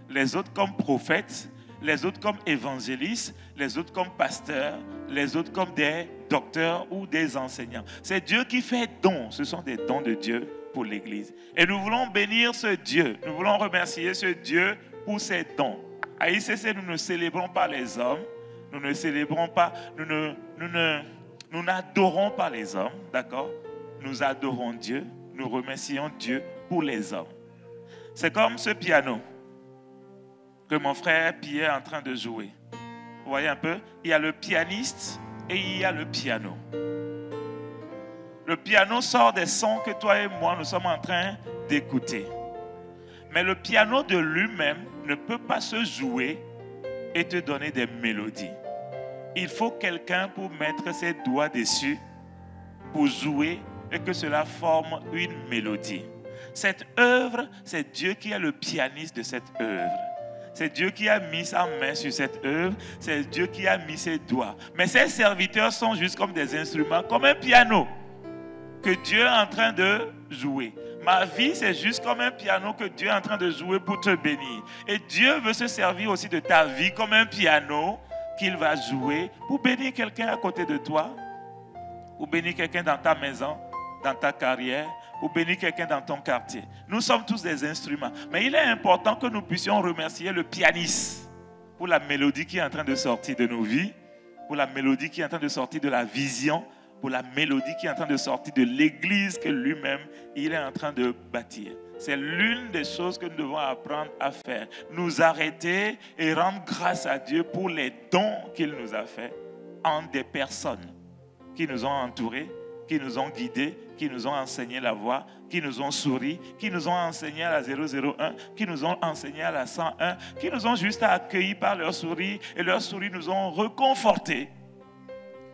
les autres comme prophètes, les autres comme évangélistes, les autres comme pasteurs, les autres comme des docteurs ou des enseignants. C'est Dieu qui fait dons. Ce sont des dons de Dieu pour l'Église. Et nous voulons bénir ce Dieu. Nous voulons remercier ce Dieu pour ses dons. À ICC, nous ne célébrons pas les hommes. Nous ne célébrons pas, nous n'adorons pas les hommes, d'accord? Nous adorons Dieu, nous remercions Dieu pour les hommes. C'est comme ce piano que mon frère Pierre est en train de jouer. Vous voyez un peu? Il y a le pianiste et il y a le piano. Le piano sort des sons que toi et moi, nous sommes en train d'écouter. Mais le piano de lui-même ne peut pas se jouer et te donner des mélodies. Il faut quelqu'un pour mettre ses doigts dessus, pour jouer et que cela forme une mélodie. Cette œuvre, c'est Dieu qui est le pianiste de cette œuvre. C'est Dieu qui a mis sa main sur cette œuvre, c'est Dieu qui a mis ses doigts. Mais ses serviteurs sont juste comme des instruments, comme un piano que Dieu est en train de jouer. Ma vie, c'est juste comme un piano que Dieu est en train de jouer pour te bénir. Et Dieu veut se servir aussi de ta vie comme un piano qu'il va jouer pour bénir quelqu'un à côté de toi, ou bénir quelqu'un dans ta maison, dans ta carrière, ou bénir quelqu'un dans ton quartier. Nous sommes tous des instruments. Mais il est important que nous puissions remercier le pianiste pour la mélodie qui est en train de sortir de nos vies, pour la mélodie qui est en train de sortir de la vision, pour la mélodie qui est en train de sortir de l'église que lui-même, il est en train de bâtir. C'est l'une des choses que nous devons apprendre à faire. Nous arrêter et rendre grâce à Dieu pour les dons qu'il nous a faits en des personnes qui nous ont entourés, qui nous ont guidés, qui nous ont enseigné la voie, qui nous ont souri, qui nous ont enseigné à la 001, qui nous ont enseigné à la 101, qui nous ont juste accueillis par leur sourire et leurs sourires nous ont reconfortés.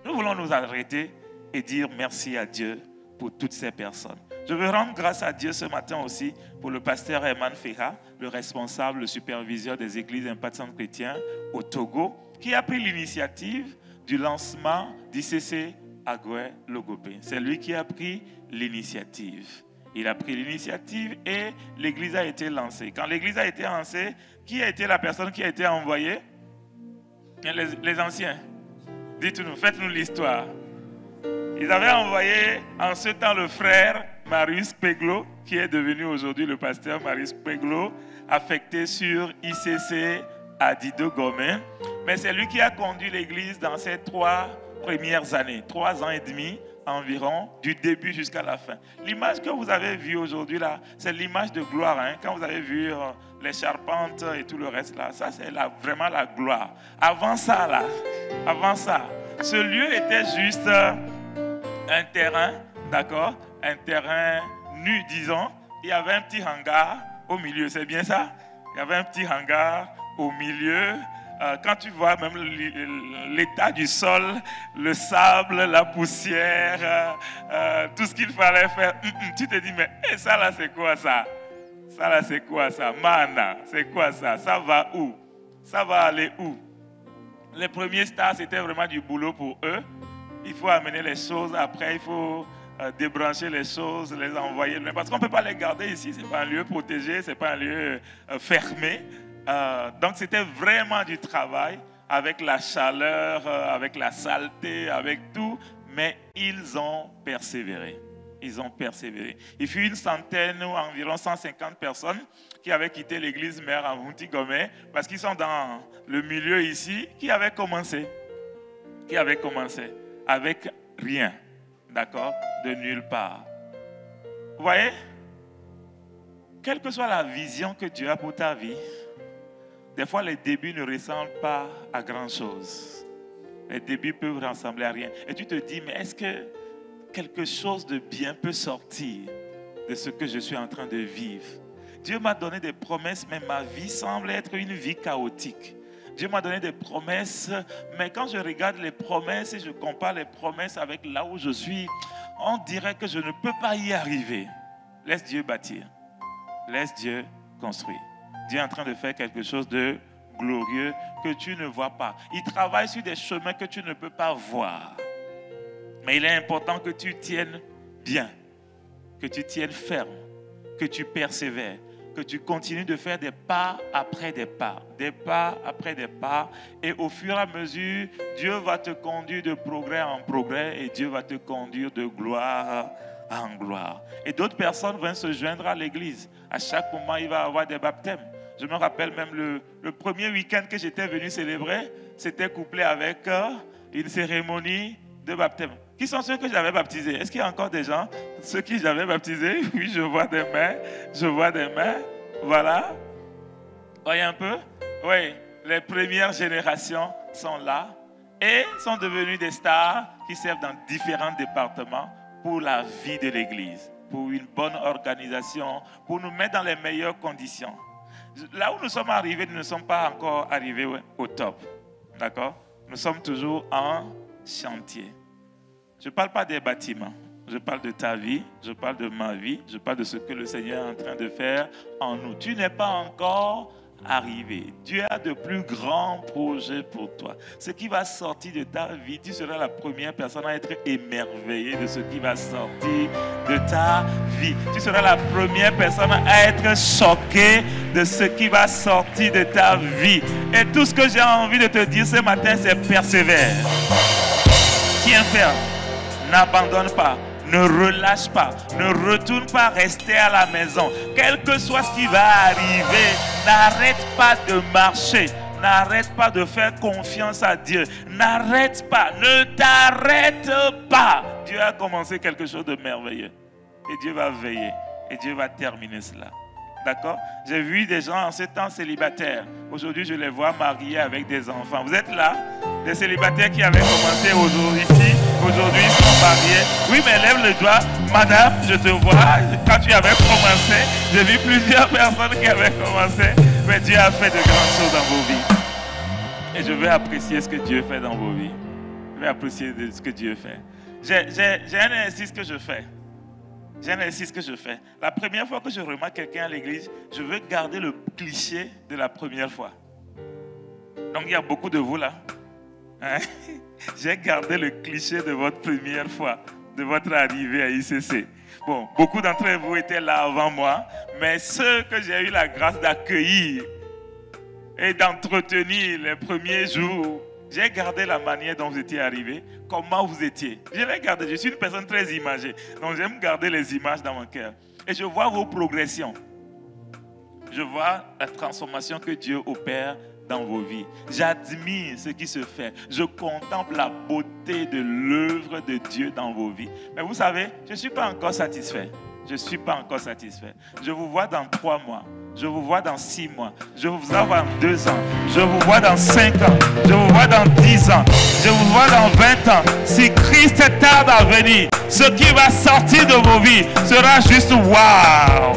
Nous voulons nous arrêter et dire merci à Dieu pour toutes ces personnes. Je veux rendre grâce à Dieu ce matin aussi pour le pasteur Herman Feha, le responsable, le superviseur des églises Impact Centre Chrétien au Togo, qui a pris l'initiative du lancement d'ICC Agoué Logopé. C'est lui qui a pris l'initiative. Il a pris l'initiative et l'église a été lancée. Quand l'église a été lancée, qui a été la personne qui a été envoyée? Les anciens. Dites-nous, faites-nous l'histoire. Ils avaient envoyé en ce temps le frère Marius Peglo, qui est devenu aujourd'hui le pasteur Marius Peglo, affecté sur ICC à Dido Gomé. Mais c'est lui qui a conduit l'église dans ces 3 premières années, 3 ans et demi environ, du début jusqu'à la fin. L'image que vous avez vue aujourd'hui là, c'est l'image de gloire. Hein? Quand vous avez vu les charpentes et tout le reste là, ça c'est vraiment la gloire. Avant ça là, ce lieu était juste un terrain, d'accord, un terrain nu, disons. Il y avait un petit hangar au milieu, c'est bien ça? Il y avait un petit hangar au milieu. Quand tu vois même l'état du sol, le sable, la poussière, tout ce qu'il fallait faire, tu te dis, mais ça là c'est quoi ça? Ça là c'est quoi ça? Mana, c'est quoi ça? Ça va où? Ça va aller où? Les premiers stars, c'était vraiment du boulot pour eux. Il faut amener les choses, après il faut débrancher les choses, les envoyer. Parce qu'on ne peut pas les garder ici, ce n'est pas un lieu protégé, ce n'est pas un lieu fermé. Donc c'était vraiment du travail avec la chaleur, avec la saleté, avec tout, mais ils ont persévéré. Ils ont persévéré. Il fut une centaine ou environ 150 personnes qui avaient quitté l'église mère à Montigomé parce qu'ils sont dans le milieu ici, qui avaient commencé avec rien, d'accord, de nulle part. Vous voyez, quelle que soit la vision que Dieu a pour ta vie, des fois, les débuts ne ressemblent pas à grand-chose. Les débuts peuvent ressembler à rien. Et tu te dis, mais est-ce que quelque chose de bien peut sortir de ce que je suis en train de vivre? Dieu m'a donné des promesses, mais ma vie semble être une vie chaotique. Dieu m'a donné des promesses, mais quand je regarde les promesses et je compare les promesses avec là où je suis, on dirait que je ne peux pas y arriver. Laisse Dieu bâtir. Laisse Dieu construire. Dieu est en train de faire quelque chose de glorieux que tu ne vois pas. Il travaille sur des chemins que tu ne peux pas voir. Mais il est important que tu tiennes bien, que tu tiennes ferme, que tu persévères, que tu continues de faire des pas après des pas après des pas. Et au fur et à mesure, Dieu va te conduire de progrès en progrès et Dieu va te conduire de gloire en gloire. Et d'autres personnes vont se joindre à l'église. À chaque moment, il va y avoir des baptêmes. Je me rappelle même le premier week-end que j'étais venu célébrer, c'était couplé avec une cérémonie de baptême. Qui sont ceux que j'avais baptisés? Est-ce qu'il y a encore des gens? Ceux qui j'avais baptisés? Oui, je vois des mains. Je vois des mains. Voilà. Voyez un peu? Oui, les premières générations sont là et sont devenus des stars qui servent dans différents départements pour la vie de l'Église, pour une bonne organisation, pour nous mettre dans les meilleures conditions. Là où nous sommes arrivés, nous ne sommes pas encore arrivés au top. D'accord? Nous sommes toujours en chantier. Je ne parle pas des bâtiments. Je parle de ta vie, je parle de ma vie, je parle de ce que le Seigneur est en train de faire en nous. Tu n'es pas encore arrivé. Dieu a de plus grands projets pour toi. Ce qui va sortir de ta vie, tu seras la première personne à être émerveillée de ce qui va sortir de ta vie. Tu seras la première personne à être choquée de ce qui va sortir de ta vie. Et tout ce que j'ai envie de te dire ce matin, c'est persévère. Tiens ferme. N'abandonne pas. Ne relâche pas, ne retourne pas rester à la maison. Quel que soit ce qui va arriver, n'arrête pas de marcher. N'arrête pas de faire confiance à Dieu. N'arrête pas, ne t'arrête pas. Dieu a commencé quelque chose de merveilleux. Et Dieu va veiller. Et Dieu va terminer cela. D'accord? J'ai vu des gens en ce temps célibataires. Aujourd'hui, je les vois mariés avec des enfants. Vous êtes là? Des célibataires qui avaient commencé aujourd'hui ici. aujourd'hui sont mariés. Oui, mais lève le doigt. Madame, je te vois. Quand tu avais commencé, j'ai vu plusieurs personnes qui avaient commencé. Mais Dieu a fait de grandes choses dans vos vies. Et je vais apprécier ce que Dieu fait dans vos vies. Je vais apprécier ce que Dieu fait. J'ai un exercice que je fais. J'ai un exercice que je fais. La première fois que je remarque quelqu'un à l'église, je veux garder le cliché de la première fois. Donc il y a beaucoup de vous là. Hein? J'ai gardé le cliché de votre première fois, de votre arrivée à ICC. Bon, beaucoup d'entre vous étaient là avant moi, mais ceux que j'ai eu la grâce d'accueillir et d'entretenir les premiers jours, j'ai gardé la manière dont vous étiez arrivés, comment vous étiez. Je l'ai gardé. Je suis une personne très imagée, donc j'aime garder les images dans mon cœur. Et je vois vos progressions. Je vois la transformation que Dieu opère dans vos vies. J'admire ce qui se fait. Je contemple la beauté de l'œuvre de Dieu dans vos vies. Mais vous savez, je ne suis pas encore satisfait. Je ne suis pas encore satisfait. Je vous vois dans 3 mois. Je vous vois dans 6 mois. Je vous vois dans 2 ans. Je vous vois dans 5 ans. Je vous vois dans 10 ans. Je vous vois dans 20 ans. Si Christ tarde à venir, ce qui va sortir de vos vies sera juste waouh.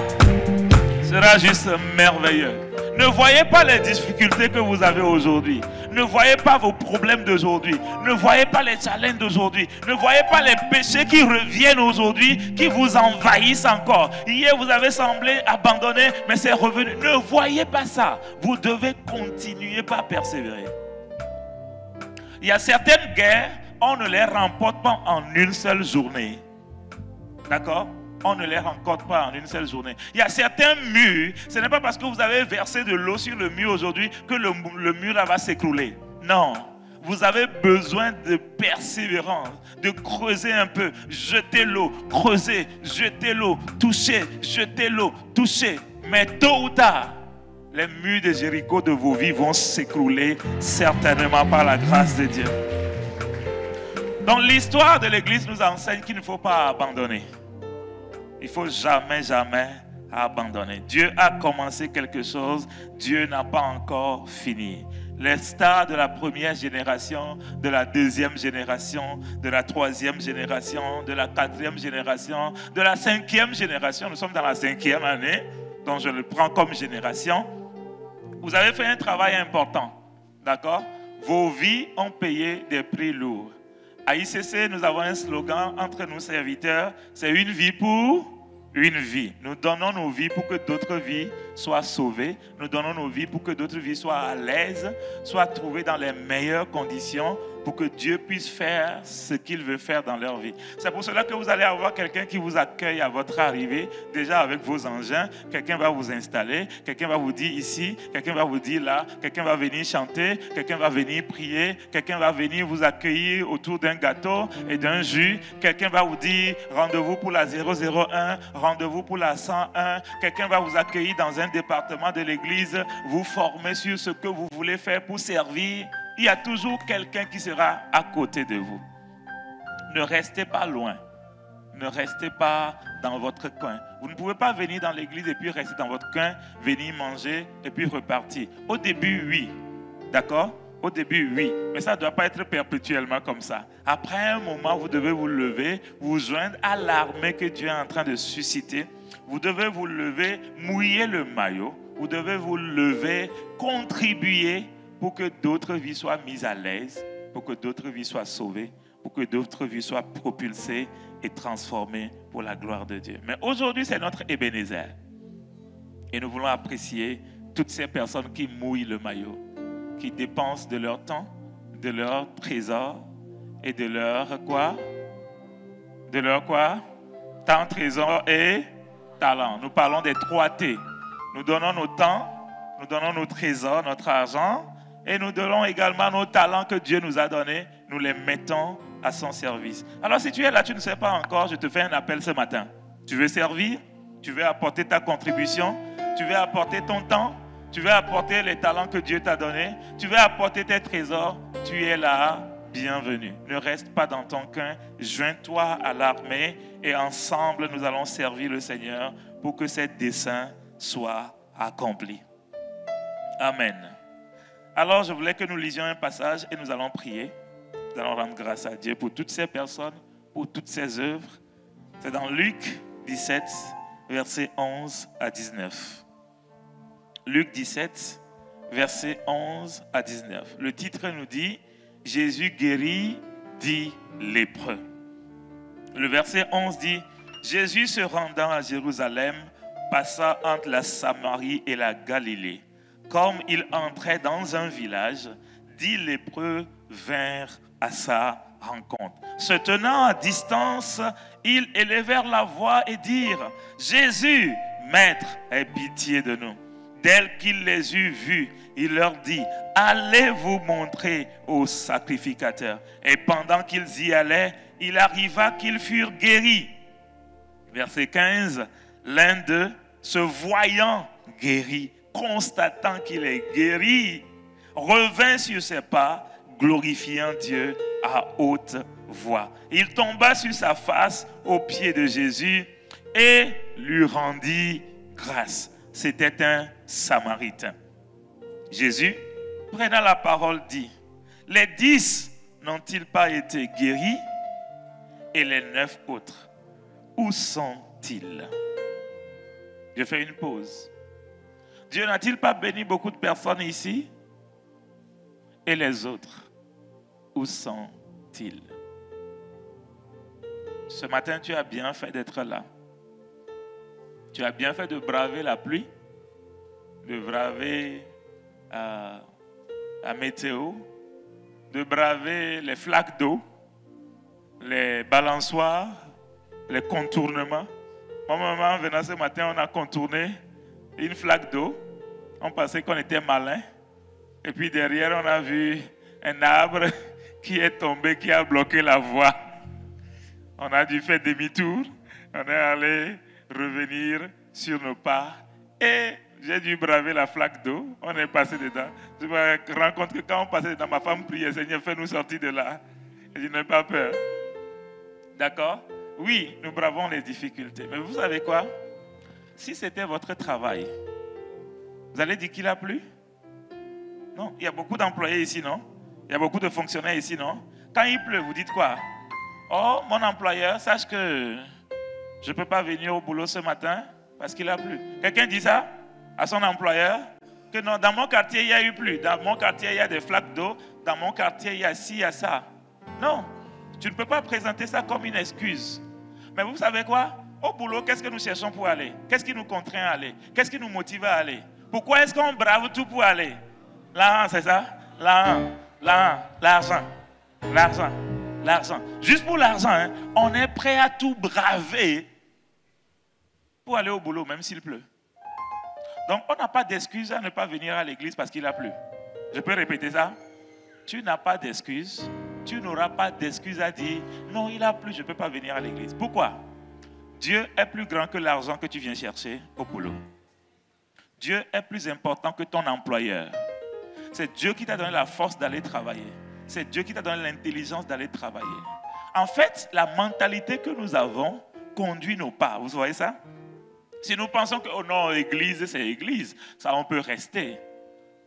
Sera juste merveilleux. Ne voyez pas les difficultés que vous avez aujourd'hui. Ne voyez pas vos problèmes d'aujourd'hui. Ne voyez pas les challenges d'aujourd'hui. Ne voyez pas les péchés qui reviennent aujourd'hui, qui vous envahissent encore. Hier, vous avez semblé abandonner, mais c'est revenu. Ne voyez pas ça. Vous devez continuer par persévérer. Il y a certaines guerres, on ne les remporte pas en une seule journée. D'accord? On ne les rencontre pas en une seule journée. Il y a certains murs, ce n'est pas parce que vous avez versé de l'eau sur le mur aujourd'hui que le mur là va s'écrouler. Non, vous avez besoin de persévérance, de creuser un peu, jeter l'eau, creuser, jeter l'eau, toucher, jeter l'eau, toucher. Mais tôt ou tard, les murs de Jéricho de vos vies vont s'écrouler certainement par la grâce de Dieu. Donc l'histoire de l'Église nous enseigne qu'il ne faut pas abandonner. Il ne faut jamais, jamais abandonner. Dieu a commencé quelque chose, Dieu n'a pas encore fini. Les stars de la première génération, de la deuxième génération, de la troisième génération, de la quatrième génération, de la cinquième génération, nous sommes dans la 5e année, donc je le prends comme génération. Vous avez fait un travail important, d'accord? Vos vies ont payé des prix lourds. À ICC, nous avons un slogan entre nous serviteurs, c'est une vie pour une vie. Nous donnons nos vies pour que d'autres vies soient sauvées. Nous donnons nos vies pour que d'autres vies soient à l'aise, soient trouvées dans les meilleures conditions pour que Dieu puisse faire ce qu'il veut faire dans leur vie. C'est pour cela que vous allez avoir quelqu'un qui vous accueille à votre arrivée, déjà avec vos engins. Quelqu'un va vous installer, quelqu'un va vous dire ici, quelqu'un va vous dire là, quelqu'un va venir chanter, quelqu'un va venir prier, quelqu'un va venir vous accueillir autour d'un gâteau et d'un jus, quelqu'un va vous dire rendez-vous pour la 001, rendez-vous pour la 101, quelqu'un va vous accueillir dans un département de l'église, vous former sur ce que vous voulez faire pour servir. Il y a toujours quelqu'un qui sera à côté de vous. Ne restez pas loin. Ne restez pas dans votre coin. Vous ne pouvez pas venir dans l'église et puis rester dans votre coin, venir manger et puis repartir. Au début, oui. D'accord? Au début, oui. Mais ça ne doit pas être perpétuellement comme ça. Après un moment, vous devez vous lever, vous joindre à l'armée que Dieu est en train de susciter. Vous devez vous lever, mouiller le maillot. Vous devez vous lever, contribuer pour que d'autres vies soient mises à l'aise, pour que d'autres vies soient sauvées, pour que d'autres vies soient propulsées et transformées pour la gloire de Dieu. Mais aujourd'hui, c'est notre Ebenezer. Et nous voulons apprécier toutes ces personnes qui mouillent le maillot, qui dépensent de leur temps, de leur trésor et de leur quoi? De leur quoi? Temps, trésor et talent. Nous parlons des 3 T. Nous donnons nos temps, nous donnons nos trésors, notre argent, et nous donnons également nos talents que Dieu nous a donnés. Nous les mettons à son service. Alors si tu es là, tu ne sais pas encore, je te fais un appel ce matin. Tu veux servir? Tu veux apporter ta contribution? Tu veux apporter ton temps? Tu veux apporter les talents que Dieu t'a donnés? Tu veux apporter tes trésors? Tu es là, bienvenue. Ne reste pas dans ton coin. Joins-toi à l'armée et ensemble, nous allons servir le Seigneur pour que ses desseins soient accomplis. Amen. Alors, je voulais que nous lisions un passage et nous allons prier. Nous allons rendre grâce à Dieu pour toutes ces personnes, pour toutes ces œuvres. C'est dans Luc 17, versets 11 à 19. Luc 17, versets 11 à 19. Le titre nous dit « Jésus guérit 10 lépreux ». Le verset 11 dit « Jésus se rendant à Jérusalem, passa entre la Samarie et la Galilée. Comme il entrait dans un village, 10 lépreux vinrent à sa rencontre. Se tenant à distance, ils élevèrent la voix et dirent « Jésus, Maître, aie pitié de nous. » Dès qu'il les eut vus, il leur dit « Allez vous montrer au sacrificateur. » Et pendant qu'ils y allaient, il arriva qu'ils furent guéris. Verset 15, l'un d'eux, se voyant guéri, constatant qu'il est guéri, revint sur ses pas, glorifiant Dieu à haute voix. Il tomba sur sa face aux pieds de Jésus et lui rendit grâce. C'était un Samaritain. Jésus, prenant la parole, dit, « Les 10 n'ont-ils pas été guéris? Et les 9 autres, où sont-ils? » Je fais une pause. Dieu n'a-t-il pas béni beaucoup de personnes ici? Et les autres, où sont-ils? Ce matin, tu as bien fait d'être là. Tu as bien fait de braver la pluie, de braver la météo, de braver les flaques d'eau, les balançoires, les contournements. Moi, maman, en venant ce matin, on a contourné une flaque d'eau. On pensait qu'on était malin. Et puis derrière, on a vu un arbre qui est tombé, qui a bloqué la voie. On a dû faire demi-tour. On est allé revenir sur nos pas. Et j'ai dû braver la flaque d'eau. On est passé dedans. Je me rends compte que quand on passait dedans, ma femme priait, Seigneur, fais-nous sortir de là. Et je n'ai pas peur. D'accord? Oui, nous bravons les difficultés. Mais vous savez quoi? Si c'était votre travail, vous allez dire qu'il a plu? Non, il y a beaucoup d'employés ici, non? Il y a beaucoup de fonctionnaires ici, non? Quand il pleut, vous dites quoi? Oh, mon employeur, sache que je ne peux pas venir au boulot ce matin parce qu'il a plu. Quelqu'un dit ça à son employeur? Que non, dans mon quartier, il y a eu plu. Dans mon quartier, il y a des flaques d'eau. Dans mon quartier, il y a ci, il y a ça. Non, tu ne peux pas présenter ça comme une excuse. Mais vous savez quoi? Au boulot, qu'est-ce que nous cherchons pour aller? Qu'est-ce qui nous contraint à aller? Qu'est-ce qui nous motive à aller? Pourquoi est-ce qu'on brave tout pour aller? L'argent, c'est ça? L'argent. Juste pour l'argent, hein, on est prêt à tout braver pour aller au boulot, même s'il pleut. Donc, on n'a pas d'excuse à ne pas venir à l'église parce qu'il a plu. Je peux répéter ça? Tu n'as pas d'excuse. Tu n'auras pas d'excuse à dire « Non, il a plu, je ne peux pas venir à l'église. » Pourquoi? Dieu est plus grand que l'argent que tu viens chercher au boulot. Dieu est plus important que ton employeur. C'est Dieu qui t'a donné la force d'aller travailler. C'est Dieu qui t'a donné l'intelligence d'aller travailler. En fait, la mentalité que nous avons conduit nos pas. Vous voyez ça? Si nous pensons que, oh non, église, c'est église, ça on peut rester.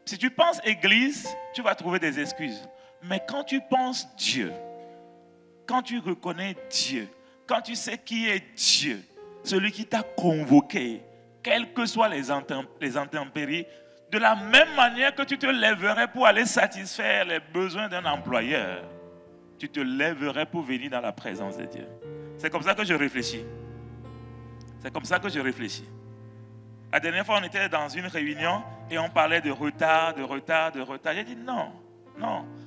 Si tu penses église, tu vas trouver des excuses. Mais quand tu penses Dieu, quand tu reconnais Dieu, quand tu sais qui est Dieu, celui qui t'a convoqué, quelles que soient les intempéries, de la même manière que tu te lèverais pour aller satisfaire les besoins d'un employeur, tu te lèverais pour venir dans la présence de Dieu. C'est comme ça que je réfléchis. C'est comme ça que je réfléchis. La dernière fois, on était dans une réunion et on parlait de retard. J'ai dit non.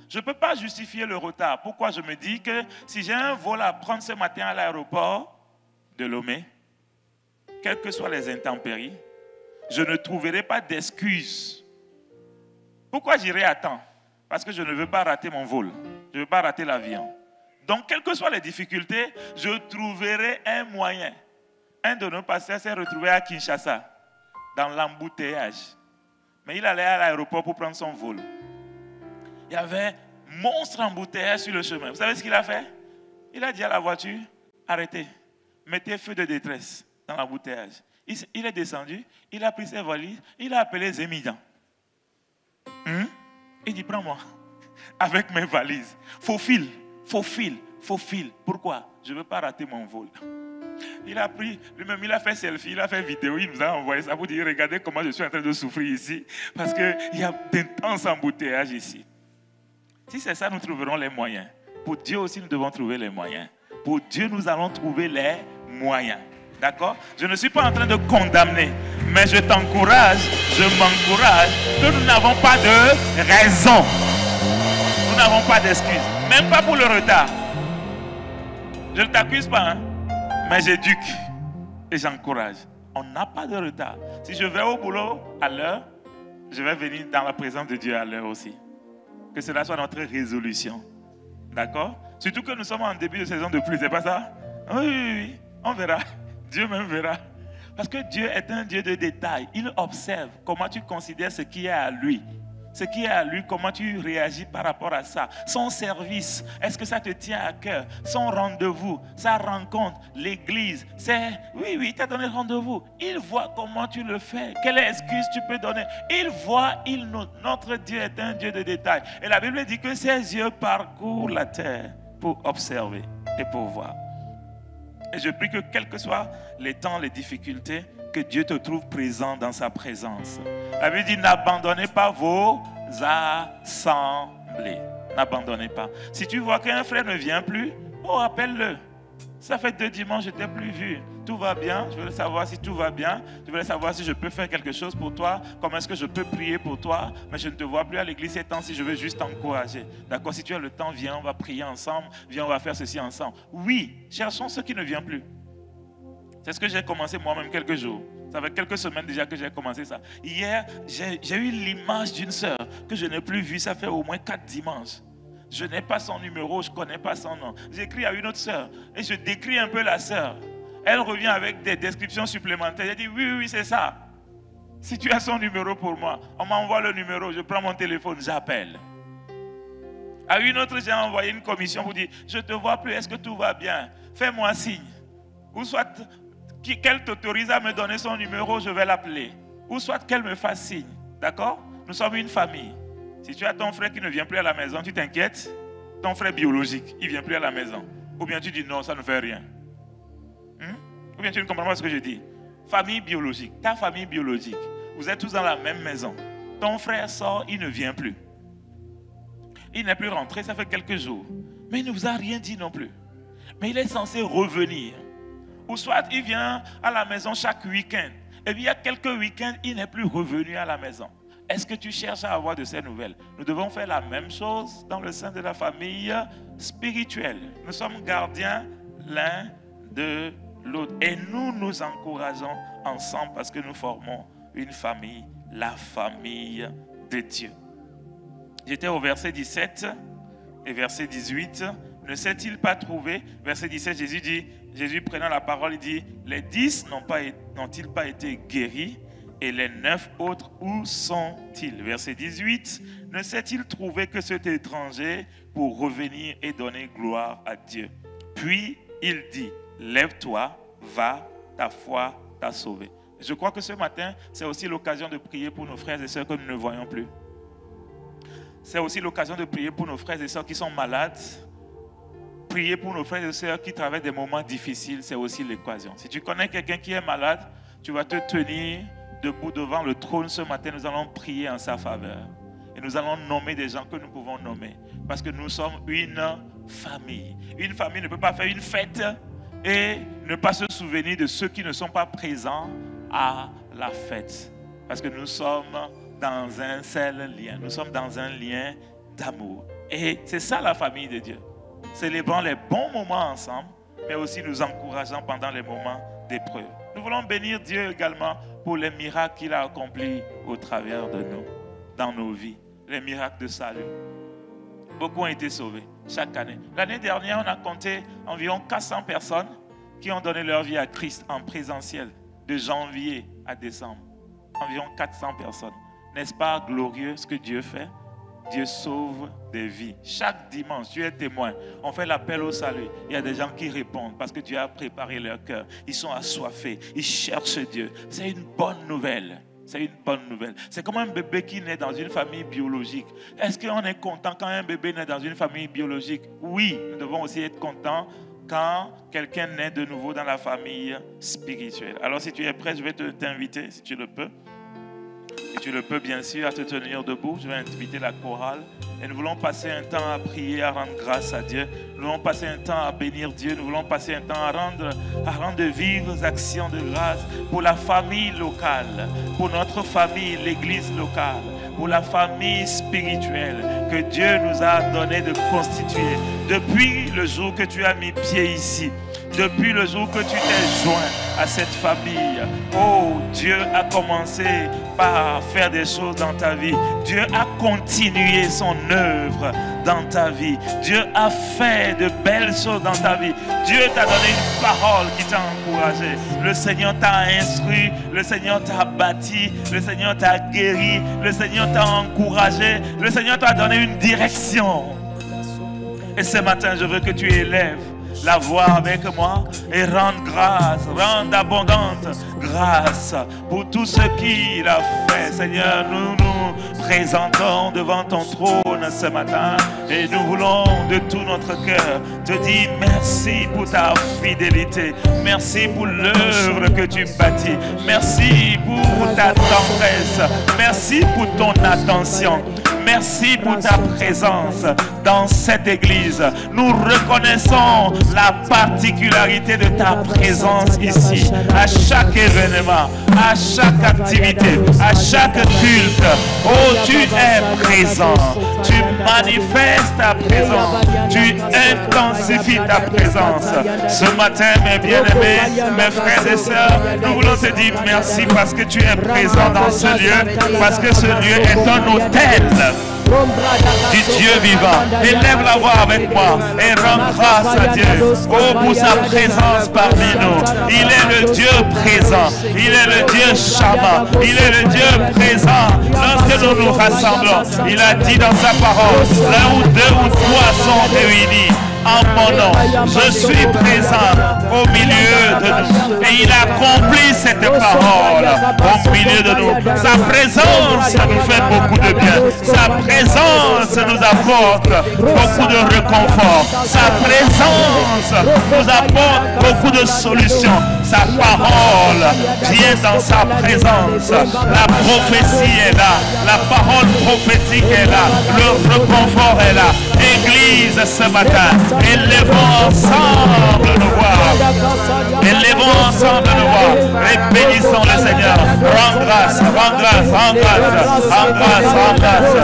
Je ne peux pas justifier le retard. Pourquoi? Je me dis que si j'ai un vol à prendre ce matin à l'aéroport de Lomé, quelles que soient les intempéries, je ne trouverai pas d'excuses. Pourquoi j'irai à temps? Parce que je ne veux pas rater mon vol. Je ne veux pas rater l'avion. Donc, quelles que soient les difficultés, je trouverai un moyen. Un de nos pasteurs s'est retrouvé à Kinshasa, dans l'embouteillage. Mais il allait à l'aéroport pour prendre son vol. Il y avait un monstre embouteillage sur le chemin. Vous savez ce qu'il a fait? Il a dit à la voiture, arrêtez, mettez feu de détresse dans l'embouteillage. Il est descendu, il a pris ses valises, il a appelé Zemidan. Il dit, prends-moi. avec mes valises. Faux fil. Pourquoi? Je ne veux pas rater mon vol. Il a pris, lui-même, il a fait selfie, il a fait vidéo, il nous a envoyé ça pour dire, regardez comment je suis en train de souffrir ici, parce qu'il y a d'intenses embouteillages ici. Si c'est ça, nous trouverons les moyens. Pour Dieu aussi, nous devons trouver les moyens. Pour Dieu, nous allons trouver les moyens. D'accord? Je ne suis pas en train de condamner, mais je t'encourage, je m'encourage que nous n'avons pas de raison. Nous n'avons pas d'excuses. Même pas pour le retard. Je ne t'accuse pas, hein? Mais j'éduque et j'encourage. On n'a pas de retard. Si je vais au boulot à l'heure, je vais venir dans la présence de Dieu à l'heure aussi. Que cela soit notre résolution. D'accord? Surtout que nous sommes en début de saison de pluie, c'est pas ça? Oui. On verra. Dieu même verra. Parce que Dieu est un Dieu de détails. Il observe comment tu considères ce qui est à lui. Ce qui est à lui, comment tu réagis par rapport à ça. Son service, est-ce que ça te tient à cœur? Son rendez-vous, sa rencontre, l'église, c'est... Oui, il t'a donné rendez-vous. Il voit comment tu le fais. Quelle excuse tu peux donner? Il voit, il note. Notre Dieu est un Dieu de détails. Et la Bible dit que ses yeux parcourent la terre pour observer et pour voir. Et je prie que quels que soient les temps, les difficultés, que Dieu te trouve présent dans sa présence. La Bible dit, n'abandonnez pas vos assemblées. N'abandonnez pas. Si tu vois qu'un frère ne vient plus, appelle-le. Ça fait 2 dimanches, je ne t'ai plus vu. Tout va bien, je veux savoir si tout va bien. Je veux savoir si je peux faire quelque chose pour toi. Comment est-ce que je peux prier pour toi? Mais je ne te vois plus à l'église ces temps-ci, je veux juste t'encourager. D'accord? Si tu as le temps, viens, on va prier ensemble. Viens, on va faire ceci ensemble. Oui, cherchons ceux qui ne viennent plus. C'est ce que j'ai commencé moi-même quelques jours. Ça fait quelques semaines déjà que j'ai commencé ça. Hier, j'ai eu l'image d'une sœur que je n'ai plus vue. Ça fait au moins 4 dimanches. Je n'ai pas son numéro, je ne connais pas son nom. J'écris à une autre sœur et je décris un peu la sœur. Elle revient avec des descriptions supplémentaires. Elle dit oui, c'est ça. Si tu as son numéro pour moi, on m'envoie le numéro, je prends mon téléphone, j'appelle. À une autre, j'ai envoyé une commission pour dire, je ne te vois plus, est-ce que tout va bien? Fais-moi signe. Ou soit qu'elle t'autorise à me donner son numéro, je vais l'appeler. Ou soit qu'elle me fasse signe. D'accord? Nous sommes une famille. Si tu as ton frère qui ne vient plus à la maison, tu t'inquiètes? Ton frère biologique, il ne vient plus à la maison. Ou bien tu dis non, ça ne fait rien. Ou bien tu ne comprends pas ce que je dis? Famille biologique, ta famille biologique, vous êtes tous dans la même maison. Ton frère sort, il ne vient plus. Il n'est plus rentré, ça fait quelques jours. Mais il ne vous a rien dit non plus. Mais il est censé revenir. Ou soit il vient à la maison chaque week-end. Et puis il y a quelques week-ends, il n'est plus revenu à la maison. Est-ce que tu cherches à avoir de ces nouvelles? Nous devons faire la même chose dans le sein de la famille spirituelle. Nous sommes gardiens l'un de l'autre. Et nous nous encourageons ensemble parce que nous formons une famille, la famille de Dieu. J'étais au verset 17 et verset 18. Ne s'est-il pas trouvé? Verset 17, Jésus prenant la parole, il dit, les 10 n'ont-ils pas été guéris? Et les 9 autres, où sont-ils? Verset 18, ne s'est-il trouvé que cet étranger pour revenir et donner gloire à Dieu? Puis il dit, lève-toi, va, ta foi t'a sauvé. Je crois que ce matin, c'est aussi l'occasion de prier pour nos frères et sœurs que nous ne voyons plus. C'est aussi l'occasion de prier pour nos frères et sœurs qui sont malades. Prier pour nos frères et sœurs qui traversent des moments difficiles, c'est aussi l'occasion. Si tu connais quelqu'un qui est malade, tu vas te tenir debout devant le trône ce matin. Nous allons prier en sa faveur. Et nous allons nommer des gens que nous pouvons nommer. Parce que nous sommes une famille. Une famille ne peut pas faire une fête et ne pas se souvenir de ceux qui ne sont pas présents à la fête. Parce que nous sommes dans un seul lien. Nous sommes dans un lien d'amour. Et c'est ça la famille de Dieu. Célébrons les bons moments ensemble, mais aussi nous encourageons pendant les moments d'épreuve. Nous voulons bénir Dieu également pour les miracles qu'il a accomplis au travers de nous, dans nos vies. Les miracles de salut. Beaucoup ont été sauvés chaque année. L'année dernière, on a compté environ 400 personnes qui ont donné leur vie à Christ en présentiel, de janvier à décembre. Environ 400 personnes. N'est-ce pas glorieux ce que Dieu fait? Dieu sauve des vies. Chaque dimanche, tu es témoin. On fait l'appel au salut. Il y a des gens qui répondent parce que Dieu a préparé leur cœur. Ils sont assoiffés. Ils cherchent Dieu. C'est une bonne nouvelle. C'est une bonne nouvelle. C'est comme un bébé qui naît dans une famille biologique. Est-ce qu'on est content quand un bébé naît dans une famille biologique? Oui, nous devons aussi être contents quand quelqu'un naît de nouveau dans la famille spirituelle. Alors si tu es prêt, je vais t'inviter, si tu le peux. Et tu le peux bien sûr à te tenir debout. Je vais inviter la chorale. Et nous voulons passer un temps à prier, à rendre grâce à Dieu. Nous voulons passer un temps à bénir Dieu. Nous voulons passer un temps à rendre de vives actions de grâce pour la famille locale, pour notre famille, l'église locale, pour la famille spirituelle que Dieu nous a donné de constituer. Depuis le jour que tu as mis pied ici, depuis le jour que tu t'es joint à cette famille, oh, Dieu a commencé par faire des choses dans ta vie. Dieu a continué son œuvre dans ta vie. Dieu a fait de belles choses dans ta vie. Dieu t'a donné une parole qui t'a encouragé. Le Seigneur t'a instruit, le Seigneur t'a bâti, le Seigneur t'a guéri, le Seigneur t'a encouragé, le Seigneur t'a donné une direction. Et ce matin, je veux que tu élèves la voix avec moi et rendre grâce, rendre abondante grâce pour tout ce qu'il a fait. Seigneur, nous nous présentons devant ton trône ce matin et nous voulons de tout notre cœur te dire merci pour ta fidélité, merci pour l'œuvre que tu bâtis, merci pour ta tendresse, merci pour ton attention. Merci pour ta présence dans cette église. Nous reconnaissons la particularité de ta présence ici. À chaque événement, à chaque activité, à chaque culte. Oh, tu es présent. Tu manifestes ta présence. Tu intensifies ta présence. Ce matin, mes bien-aimés, mes frères et sœurs, nous voulons te dire merci parce que tu es présent dans ce lieu. Parce que ce lieu est un hôtel du Dieu vivant. Élève la voix avec moi et rends grâce à Dieu. Oh, pour sa présence parmi nous. Il est le Dieu présent. Il est le Dieu Shama. Il est le Dieu présent. Lorsque nous nous rassemblons, il a dit dans sa parole, là où deux ou trois sont réunis en mon nom, je suis présent au milieu de nous. Et il accomplit cette parole au milieu de nous. Sa présence nous fait beaucoup de bien. Sa présence nous apporte beaucoup de réconfort. Sa présence nous apporte beaucoup de solutions. Sa parole vient dans sa présence. La prophétie est là. La parole prophétique est là. Le réconfort est là. Église ce matin, élevons ensemble nos voix. Élevons ensemble nos voix. Et bénissons le Seigneur. Rends grâce, rends grâce, rends grâce, rends grâce, rends grâce.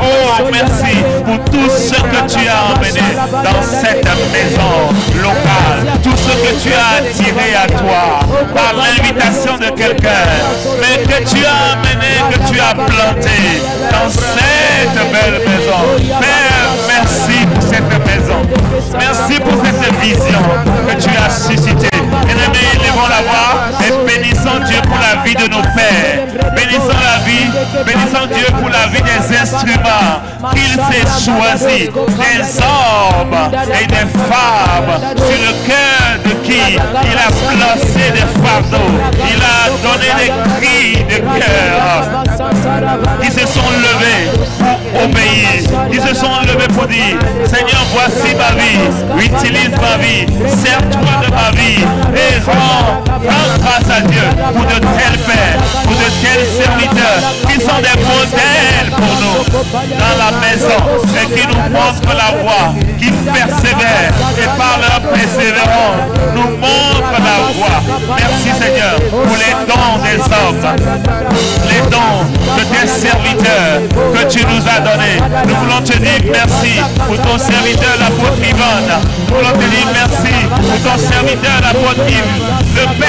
Oh, merci pour tout ce que tu as emmené dans cette maison locale. Tout ce que tu as attiré à toi par l'invitation de quelqu'un, mais que tu as amené, que tu as planté dans cette belle maison. Père, merci pour cette maison. Merci pour cette vision que tu as suscitée. Bien-aimés, élevons la voix et bénissons Dieu pour la vie de nos pères. Bénissons la vie, bénissons Dieu pour la vie des instruments qu'il s'est choisi, des hommes et des femmes sur le cœur de qui il a placé des fardeaux. Il a donné des cris de cœur qui se sont levés pour obéir, qui se sont levés pour dire, Seigneur, voici ma vie, utilise ma vie, sers-toi de ma vie et rends grâce à Dieu pour de tels pères, pour de tels serviteurs qui sont des modèles pour nous dans la maison et qui nous montrent la voie, qui persévèrent et par leur persévérance nous montrent la voie. Merci Seigneur pour les dons des hommes, les dons de tes serviteurs que tu nous as donnés. Nous voulons te dire merci pour ton serviteur l'apôtre Yvonne. Nous voulons te dire merci pour ton serviteur l'apôtre Yves,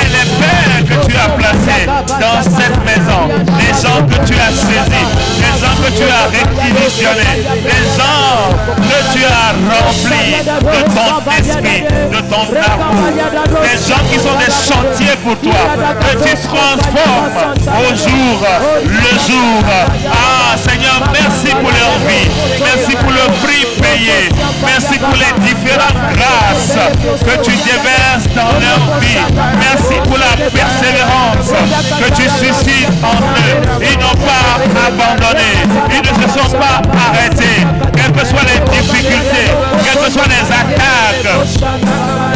les pères que tu as placés dans cette maison, les gens que tu as saisis, les gens que tu as réquisitionnés, les gens que tu as remplis de ton esprit, de ton amour, des gens qui sont des chantiers pour toi, que tu transformes au jour le jour. Ah Seigneur, merci pour leur vie, merci pour le prix payé, merci pour les différentes grâces que tu déverses dans leur vie, merci pour la persévérance que tu suscites en eux. Ils n'ont pas abandonné. Ils ne se sont pas arrêtés. Quelles que soient les difficultés, quelles que soient les attaques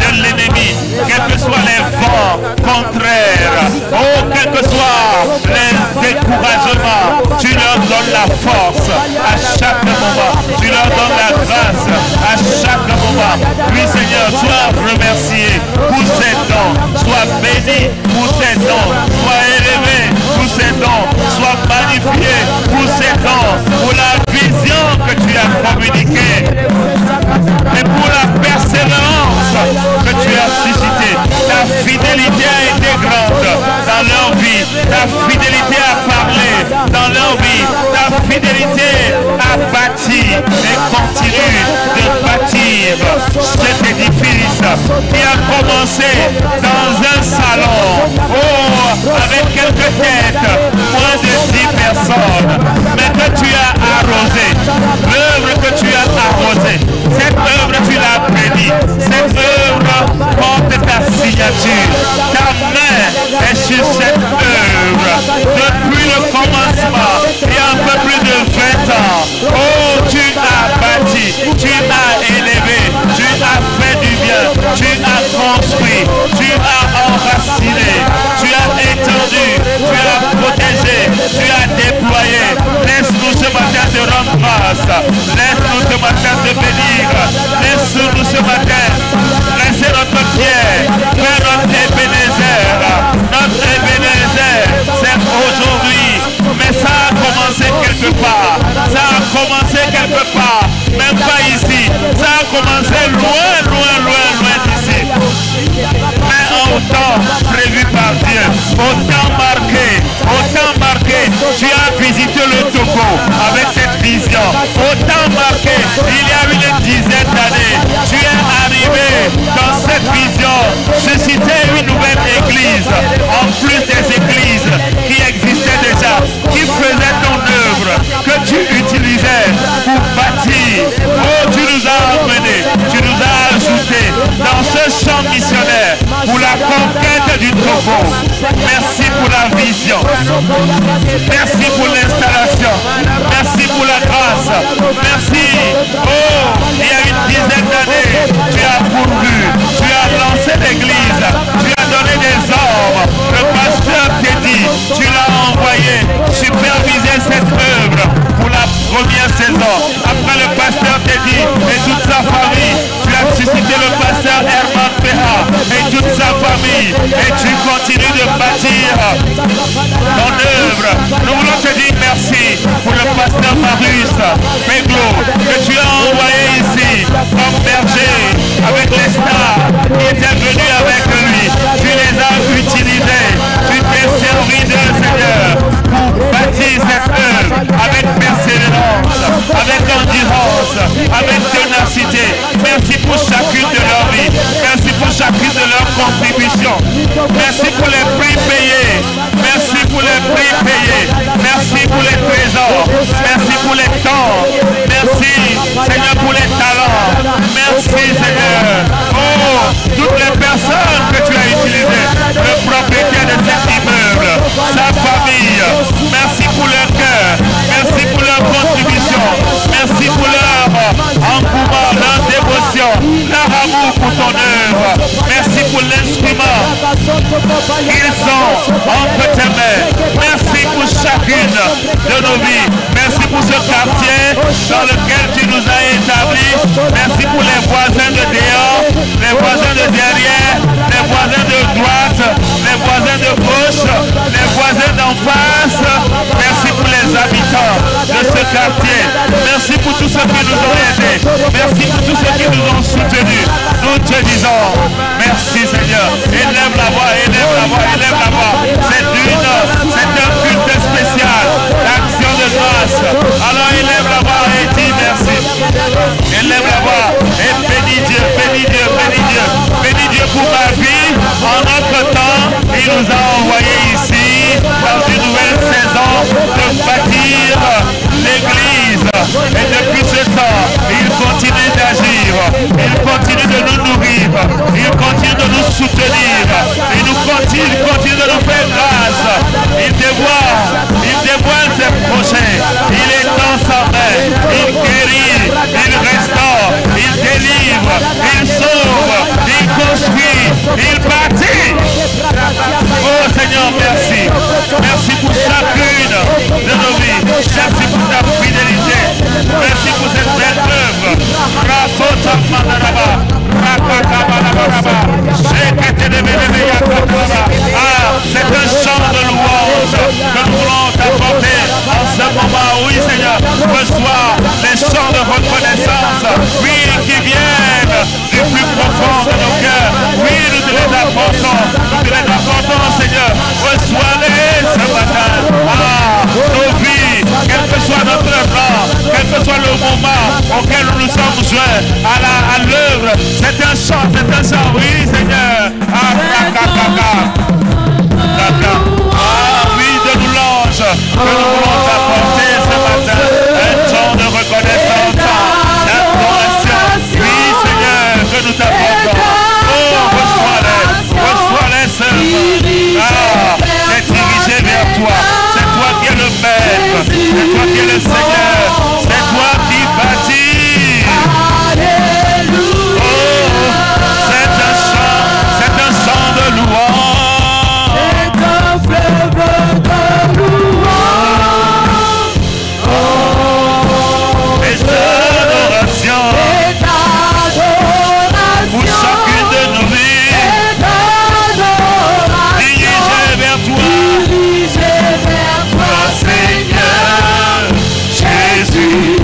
de l'ennemi, quels que soient les vents contraires, oh, quels que soient les découragements, tu leur donnes la force à chaque moment. Tu leur donnes la grâce à chaque moment. Oui, Seigneur, sois remercié pour ces dons. Sois béni pour ces dons. Sois élevé pour ces dons. Sois magnifié pour ces dons. Pour la vision que tu as communiquée. Et pour la persévérance que tu as suscitée. Ta fidélité a été grande dans leur vie. Ta fidélité a parlé dans leur vie. Ta fidélité a bâti et continue de bâtir cet édifice qui a commencé dans un salon, oh, avec quelques têtes, moins de 10 personnes, mais que tu as arrosé, l'œuvre que tu as arrosée, cette œuvre tu l'as bénie, cette œuvre porte ta signature, ta main est sur cette œuvre, depuis le commencement, il y a un peu plus de 20 ans, oh, tu as bâti, tu as élevé, tu as fait du bien, tu as construit, tu as enraciné, tu as étendu, tu as protégé, tu as déployé. Laisse-nous ce matin te rendre grâce, laisse-nous ce matin te bénir, laisse-nous ce matin laisser notre pierre, faire notre Ebenezer. Notre Ebenezer, c'est aujourd'hui, mais ça a commencé quelque part, ça a commencé quelque part, même pas ici, ça a commencé loin d'ici. Mais en temps prévu par Dieu, au temps marqué, tu as visité le Togo avec cette vision. Au temps marqué, il y a une dizaine d'années, tu es arrivé dans cette vision, susciter une nouvelle église, en plus des églises qui existaient déjà, qui faisaient ton œuvre, que tu utilisais pour bâtir. Oh, tu nous as emmenés, tu nous as ajoutés dans ce champ missionnaire pour la conquête du Togo. Merci pour la vision. Merci pour l'installation. Merci pour la grâce. Merci. Oh, il y a une dizaine d'années, tu as pourvu, tu as lancé l'église, tu as donné des hommes. Le pasteur t'a dit, tu l'as envoyé superviser cette œuvre pour la première saison. Après, le pasteur t'a dit, et toute sa famille, tu as suscité le pasteur Herman Péha et toute sa famille, et tu continues de bâtir ton œuvre. Nous voulons te dire merci pour le pasteur Marius Peglo que tu as envoyé ici comme berger avec les stars qui étaient venus avec lui. Tu les as utilisés, tu t'es servi d'eux, Seigneur, pour bâtir cette œuvre avec persévérance, avec endurance, avec ténacité. Merci pour chacune de leur vie. Merci pour chacune de leurs contributions. Merci pour les prix payés. Merci pour les prix payés. Merci pour les trésors. Merci pour les temps. Merci, Seigneur, pour les talents. Merci, Seigneur. Oh, toutes les personnes que tu as utilisées, le propriétaire de cet immeuble, sa famille. Merci pour leur cœur. Merci pour leur contribution. Merci pour leur engouement, leur dévotion, leur amour pour ton œuvre. Merci pour l'instrument qu'ils sont entre tes mains. Merci pour chacune de nos vies. Merci pour ce quartier dans lequel tu nous as établis. Merci pour les voisins de dehors, les voisins de derrière, les voisins de droite, les voisins de gauche, les voisins d'en face. Merci pour les habitants de ce quartier. Merci pour tous ceux qui nous ont aidés. Merci pour tous ceux qui nous ont soutenus. Nous te disons merci, Seigneur. Élève la voix, élève la voix, élève la voix. C'est un culte spécial, l'action de grâce. Alors élève la voix et dis merci. Élève la voix et bénis Dieu, bénis Dieu, bénis Dieu. Bénis Dieu pour ma vie. En notre temps, il nous a envoyés ici dans une nouvelle saison de bâtir l'église. Et depuis ce temps, il continue d'agir. Il continue de nous nourrir. Il continue de nous soutenir. Il continue de nous faire grâce. Il dévoile ses projets. Il étend sa main. Il guérit, il restaure, il délivre, il sauve, il construit, il bâtit. Oh Seigneur, merci. Merci pour chacune de nos vies. Merci pour ta fidélité. Merci pour cette belle œuvre. C'est un chant de louange que nous voulons t'apporter en ce moment. Oui Seigneur, reçois les chants de reconnaissance, oui, qui viennent du plus profond de nos cœurs. Oui, nous te les apportons, Seigneur. Reçois-les ce matin. Nos vies, quel que soit notre plan, quel que soit le moment auquel nous nous sommes joints à l'œuvre, c'est un chant, oui Seigneur. Oui, de louange que nous voulons t'apporter ce matin, un chant de reconnaissance, d'adoration, oui Seigneur, que nous t'apportons. Oh, reçois-les seulement. C'est dirigé vers toi, c'est toi qui es le maître, c'est toi qui es le Seigneur, c'est toi qui bâtis. Oh, c'est un chant de louange. Pour chacune de nos vies, dirigez vers toi, Seigneur Jésus.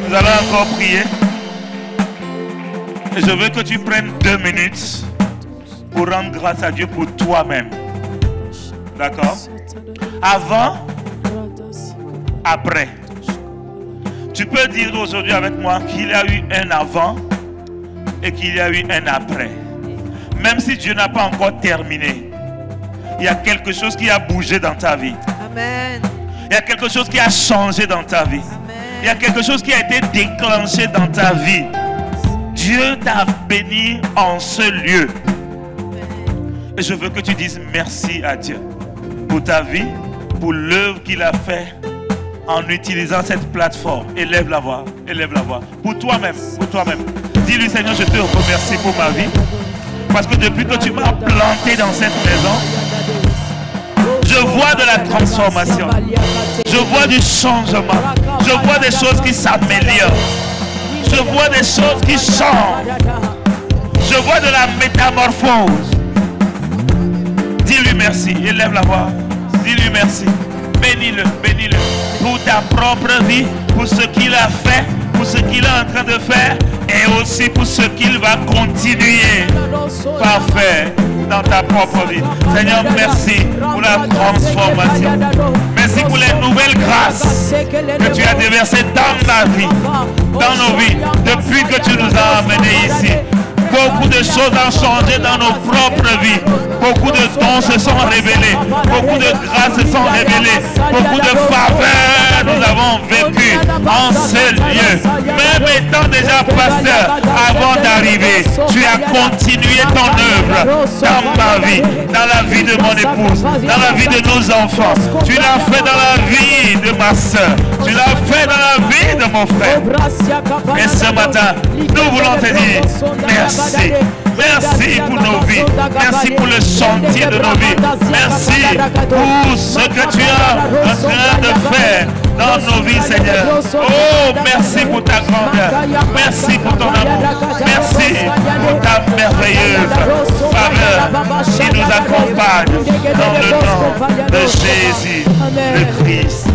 Nous allons encore prier. Et je veux que tu prennes 2 minutes pour rendre grâce à Dieu pour toi-même. D'accord? Avant, après. Tu peux dire aujourd'hui avec moi qu'il y a eu un avant et qu'il y a eu un après. Même si Dieu n'a pas encore terminé, il y a quelque chose qui a bougé dans ta vie. Amen. Il y a quelque chose qui a changé dans ta vie. Il y a quelque chose qui a été déclenché dans ta vie. Dieu t'a béni en ce lieu. Et je veux que tu dises merci à Dieu pour ta vie, pour l'œuvre qu'il a fait en utilisant cette plateforme. Élève la voix, élève la voix. Pour toi-même, pour toi-même. Dis-lui, Seigneur, je te remercie pour ma vie. Parce que depuis que tu m'as planté dans cette maison, je vois de la transformation. Je vois du changement. Je vois des choses qui s'améliorent. Je vois des choses qui changent. Je vois de la métamorphose. Dis-lui merci. Élève la voix. Dis-lui merci. Bénis-le, bénis-le. Pour ta propre vie, pour ce qu'il a fait, pour ce qu'il est en train de faire, et aussi pour ce qu'il va continuer par faire dans ta propre vie. Seigneur, merci pour la transformation. Merci pour les nouvelles grâces que tu as déversées dans ma vie, dans nos vies, depuis que tu nous as amenés ici. Beaucoup de choses ont changé dans nos propres vies. Beaucoup de dons se sont révélés. Beaucoup de grâces se sont révélées. Beaucoup de faveurs que nous avons vécu en ce lieu, même étant déjà pasteur, avant d'arriver, tu as continué ton œuvre dans ma vie, dans la vie de mon épouse, dans la vie de nos enfants. Tu l'as fait dans la vie de ma soeur. Tu l'as fait dans la vie de mon frère. Et ce matin, nous voulons te dire merci. Merci pour nos vies. Merci pour le chantier de nos vies. Merci pour ce que tu as en train de faire dans nos vies, Seigneur. Oh, merci pour ta grandeur. Merci pour ton amour. Merci pour ta merveilleuse faveur qui nous accompagne dans le nom de Jésus le Christ.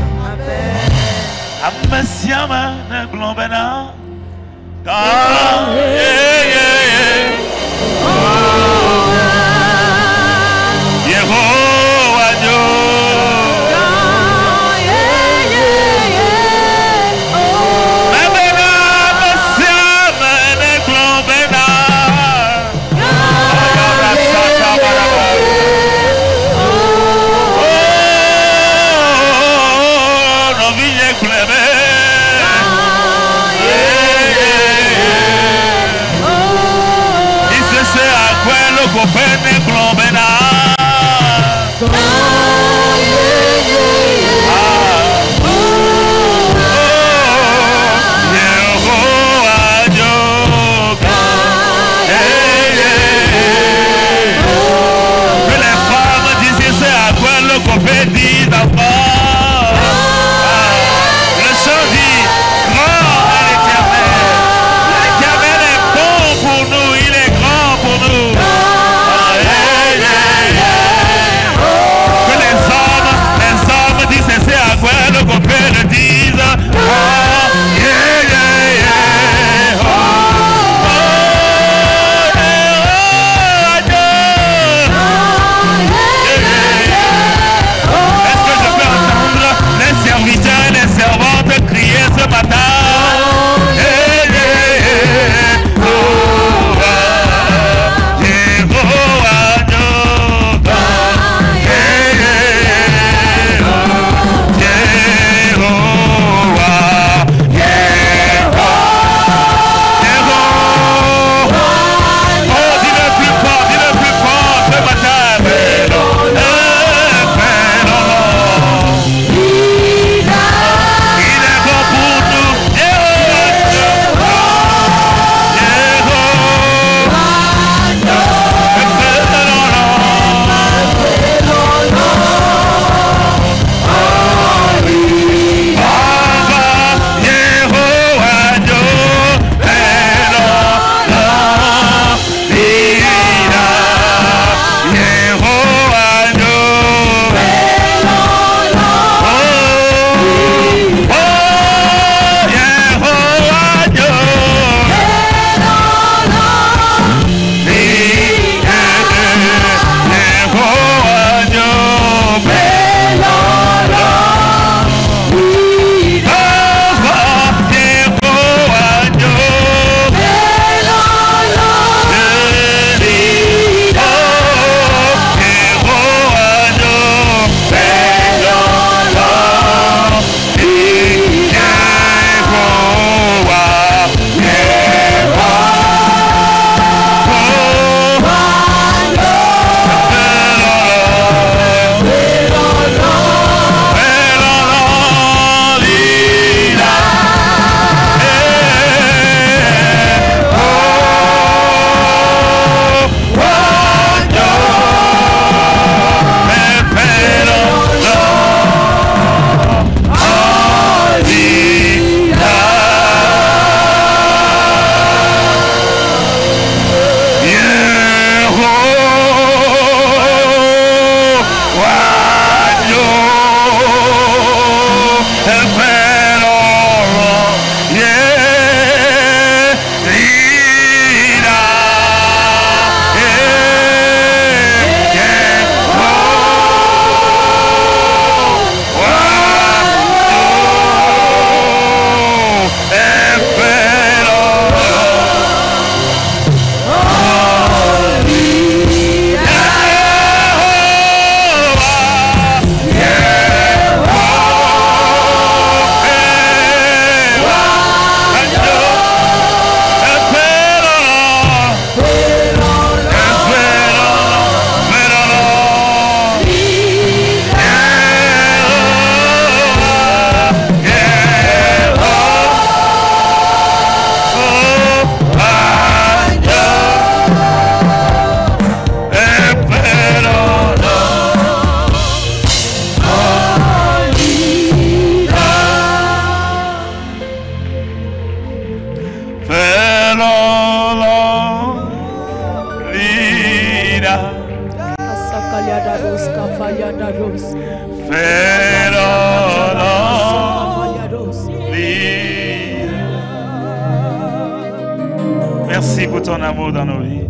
Merci pour ton amour dans nos vies.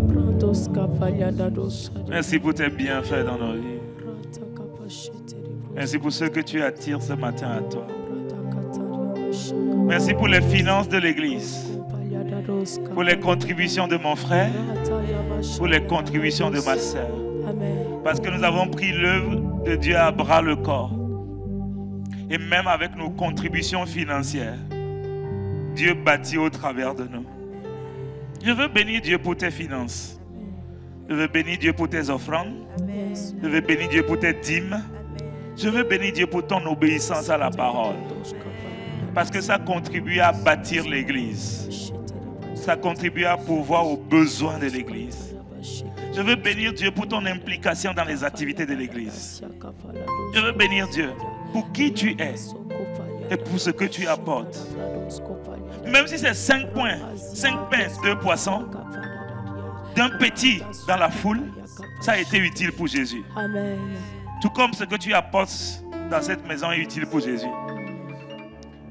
Merci pour tes bienfaits dans nos vies. Merci pour ce que tu attires ce matin à toi. Merci pour les finances de l'Église, pour les contributions de mon frère, pour les contributions de ma sœur. Parce que nous avons pris l'œuvre de Dieu à bras le corps. Et même avec nos contributions financières, Dieu bâtit au travers de nous. Je veux bénir Dieu pour tes finances. Je veux bénir Dieu pour tes offrandes. Je veux bénir Dieu pour tes dîmes. Je veux bénir Dieu pour ton obéissance à la parole. Parce que ça contribue à bâtir l'Église. Ça contribue à pourvoir aux besoins de l'Église. Je veux bénir Dieu pour ton implication dans les activités de l'Église. Je veux bénir Dieu pour qui tu es et pour ce que tu apportes. Même si c'est 5 points, 5 pains, 2 poissons, d'un petit dans la foule, ça a été utile pour Jésus. Amen. Tout comme ce que tu apportes dans cette maison est utile pour Jésus.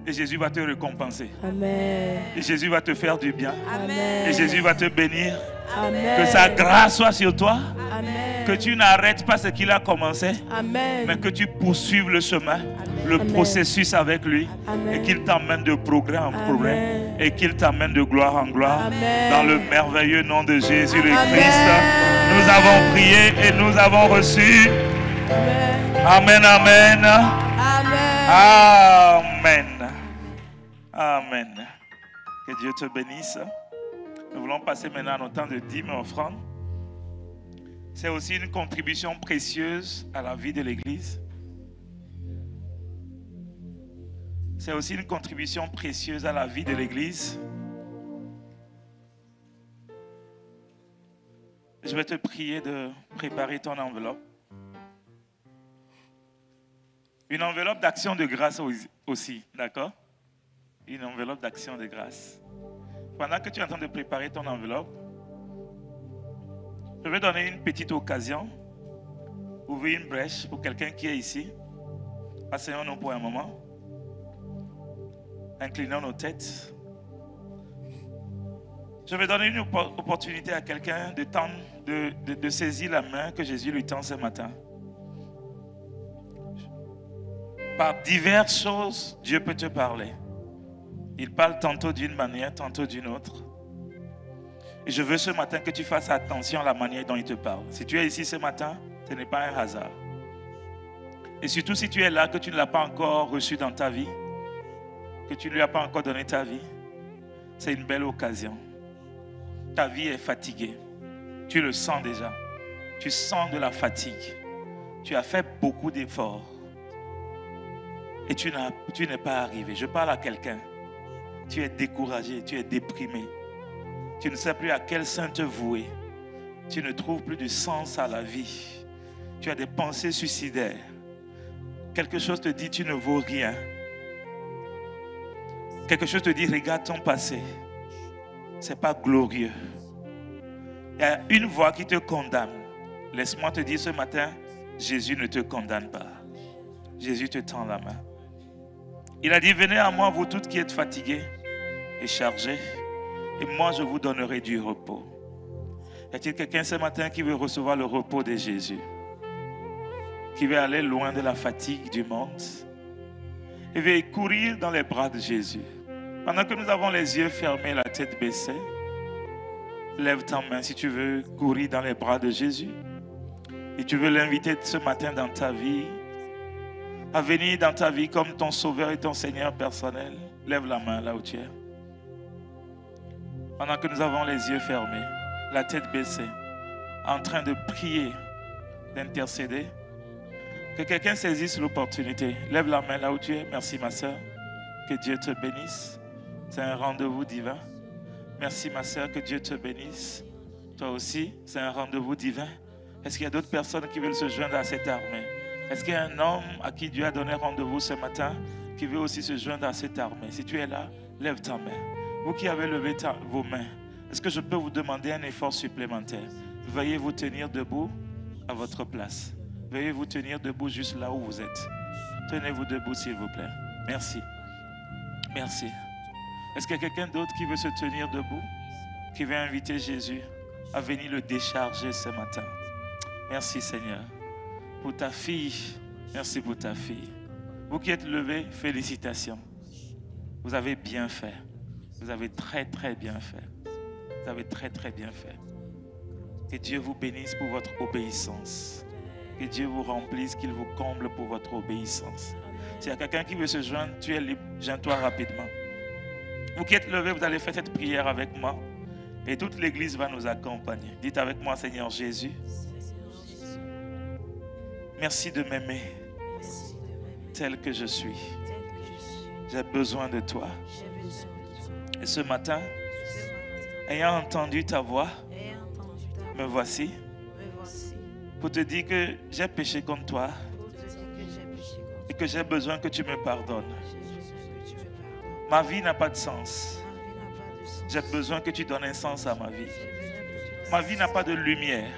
Et Jésus va te récompenser. Amen. Et Jésus va te faire du bien. Amen. Et Jésus va te bénir. Amen. Que sa grâce soit sur toi. Amen. Que tu n'arrêtes pas ce qu'il a commencé. Amen. Mais que tu poursuives le chemin, le processus avec lui. Amen. Et qu'il t'emmène de progrès en progrès. Et qu'il t'emmène de gloire en gloire. Amen. Dans le merveilleux nom de Jésus le Christ. Nous avons prié et nous avons reçu. Amen, amen. Amen. Amen. Que Dieu te bénisse. Nous voulons passer maintenant à notre temps de dîmes et offrandes. C'est aussi une contribution précieuse à la vie de l'Église. C'est aussi une contribution précieuse à la vie de l'Église. Je vais te prier de préparer ton enveloppe. Une enveloppe d'action de grâce aussi, d'accord? Une enveloppe d'action de grâce. Pendant que tu es en train de préparer ton enveloppe, je vais donner une petite occasion, ouvrir une brèche pour quelqu'un qui est ici. Asseyons-nous pour un moment. Inclinons nos têtes. Je vais donner une opportunité à quelqu'un de saisir la main que Jésus lui tend ce matin. Par diverses choses, Dieu peut te parler. Il parle tantôt d'une manière, tantôt d'une autre. Et je veux ce matin que tu fasses attention à la manière dont il te parle. Si tu es ici ce matin, ce n'est pas un hasard. Et surtout si tu es là, que tu ne l'as pas encore reçu dans ta vie, que tu ne lui as pas encore donné ta vie, c'est une belle occasion. Ta vie est fatiguée. Tu le sens déjà. Tu sens de la fatigue. Tu as fait beaucoup d'efforts. Et tu n'es pas arrivé. Je parle à quelqu'un. Tu es découragé, tu es déprimé. Tu ne sais plus à quel saint te vouer. Tu ne trouves plus de sens à la vie. Tu as des pensées suicidaires. Quelque chose te dit tu ne vaux rien. Quelque chose te dit regarde ton passé. Ce n'est pas glorieux. Il y a une voix qui te condamne. Laisse-moi te dire ce matin, Jésus ne te condamne pas. Jésus te tend la main. Il a dit, venez à moi, vous toutes qui êtes fatigués et chargés, et moi je vous donnerai du repos. Y a-t-il quelqu'un ce matin qui veut recevoir le repos de Jésus? Qui veut aller loin de la fatigue du monde? Et veut courir dans les bras de Jésus. Pendant que nous avons les yeux fermés, la tête baissée, lève ta main si tu veux courir dans les bras de Jésus. Et tu veux l'inviter ce matin dans ta vie, à venir dans ta vie comme ton sauveur et ton Seigneur personnel. Lève la main là où tu es. Pendant que nous avons les yeux fermés, la tête baissée, en train de prier, d'intercéder, que quelqu'un saisisse l'opportunité. Lève la main là où tu es. Merci ma soeur. Que Dieu te bénisse. C'est un rendez-vous divin. Merci ma soeur. Que Dieu te bénisse. Toi aussi, c'est un rendez-vous divin. Est-ce qu'il y a d'autres personnes qui veulent se joindre à cette armée? Est-ce qu'il y a un homme à qui Dieu a donné rendez-vous ce matin qui veut aussi se joindre à cette armée? Si tu es là, lève ta main. Vous qui avez levé vos mains, est-ce que je peux vous demander un effort supplémentaire? Veuillez vous tenir debout à votre place. Veuillez vous tenir debout juste là où vous êtes. Tenez-vous debout s'il vous plaît. Merci. Merci. Est-ce qu'il y a quelqu'un d'autre qui veut se tenir debout? Qui veut inviter Jésus à venir le décharger ce matin? Merci Seigneur. Pour ta fille, merci pour ta fille. Vous qui êtes levés, félicitations. Vous avez bien fait. Vous avez très très bien fait. Vous avez très très bien fait. Que Dieu vous bénisse pour votre obéissance. Que Dieu vous remplisse, qu'il vous comble pour votre obéissance. S'il y a quelqu'un qui veut se joindre, tu es libre, joins-toi rapidement. Vous qui êtes levés, vous allez faire cette prière avec moi. Et toute l'église va nous accompagner. Dites avec moi, Seigneur Jésus, merci de m'aimer tel que je suis. J'ai besoin de toi. Et ce matin, ayant entendu ta voix, me voici pour te dire que j'ai péché contre toi et que j'ai besoin que tu me pardonnes. Ma vie n'a pas de sens. J'ai besoin que tu donnes un sens à ma vie. Ma vie n'a pas de lumière.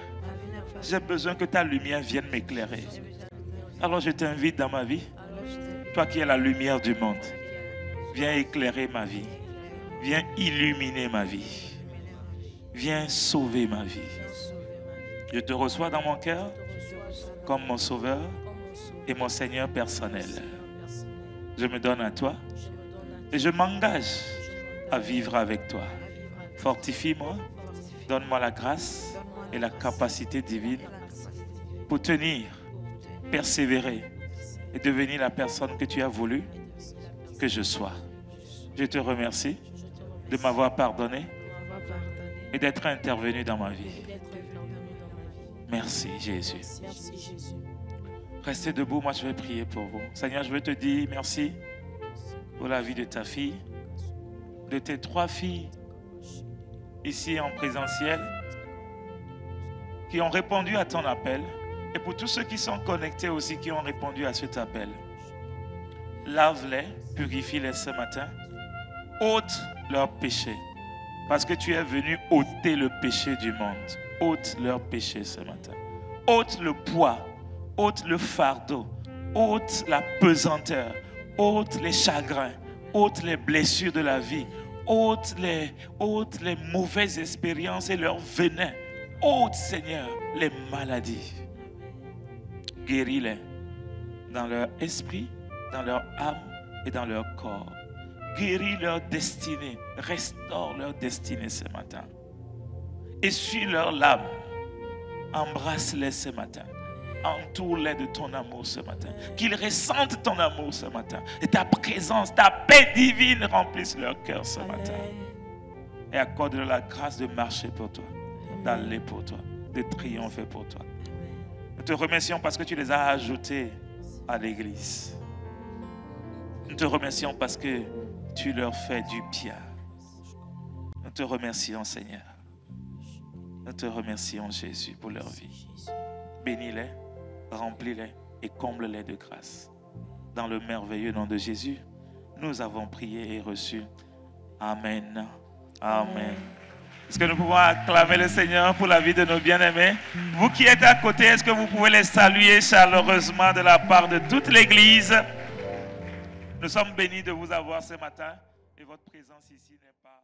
J'ai besoin que ta lumière vienne m'éclairer. Alors je t'invite dans ma vie, toi qui es la lumière du monde, viens éclairer ma vie. Viens illuminer ma vie. Viens sauver ma vie. Je te reçois dans mon cœur comme mon sauveur et mon Seigneur personnel. Je me donne à toi et je m'engage à vivre avec toi. Fortifie-moi, donne-moi la grâce et la capacité divine pour tenir, persévérer et devenir la personne que tu as voulu que je sois. Je te remercie de m'avoir pardonné et d'être intervenu dans ma vie. Merci Jésus. Restez debout, moi je vais prier pour vous. Seigneur, je veux te dire merci pour la vie de ta fille, de tes 3 filles ici en présentiel qui ont répondu à ton appel et pour tous ceux qui sont connectés aussi qui ont répondu à cet appel. Lave-les, purifie-les ce matin, ôte leurs péchés parce que tu es venu ôter le péché du monde. Ôte leurs péchés ce matin. Ôte le poids, ôte le fardeau, ôte la pesanteur, ôte les chagrins, ôte les blessures de la vie, ôte les mauvaises expériences et leurs venins. Ôte, Seigneur, les maladies. Guéris-les dans leur esprit, dans leur âme et dans leur corps. Guéris leur destinée, restaure leur destinée ce matin. Essuie leurs larmes, embrasse-les ce matin. Entoure-les de ton amour ce matin. Qu'ils ressentent ton amour ce matin. Et ta présence, ta paix divine remplisse leur cœur ce matin. Et accorde-leur la grâce de marcher pour toi, d'aller pour toi, de triompher pour toi. Nous te remercions parce que tu les as ajoutés à l'église. Nous te remercions parce que tu leur fais du bien. Nous te remercions, Seigneur. Nous te remercions, Jésus, pour leur vie. Bénis-les, remplis-les et comble-les de grâce. Dans le merveilleux nom de Jésus, nous avons prié et reçu. Amen. Amen. Est-ce que nous pouvons acclamer le Seigneur pour la vie de nos bien-aimés? Vous qui êtes à côté, est-ce que vous pouvez les saluer chaleureusement de la part de toute l'Église? Nous sommes bénis de vous avoir ce matin et votre présence ici n'est pas...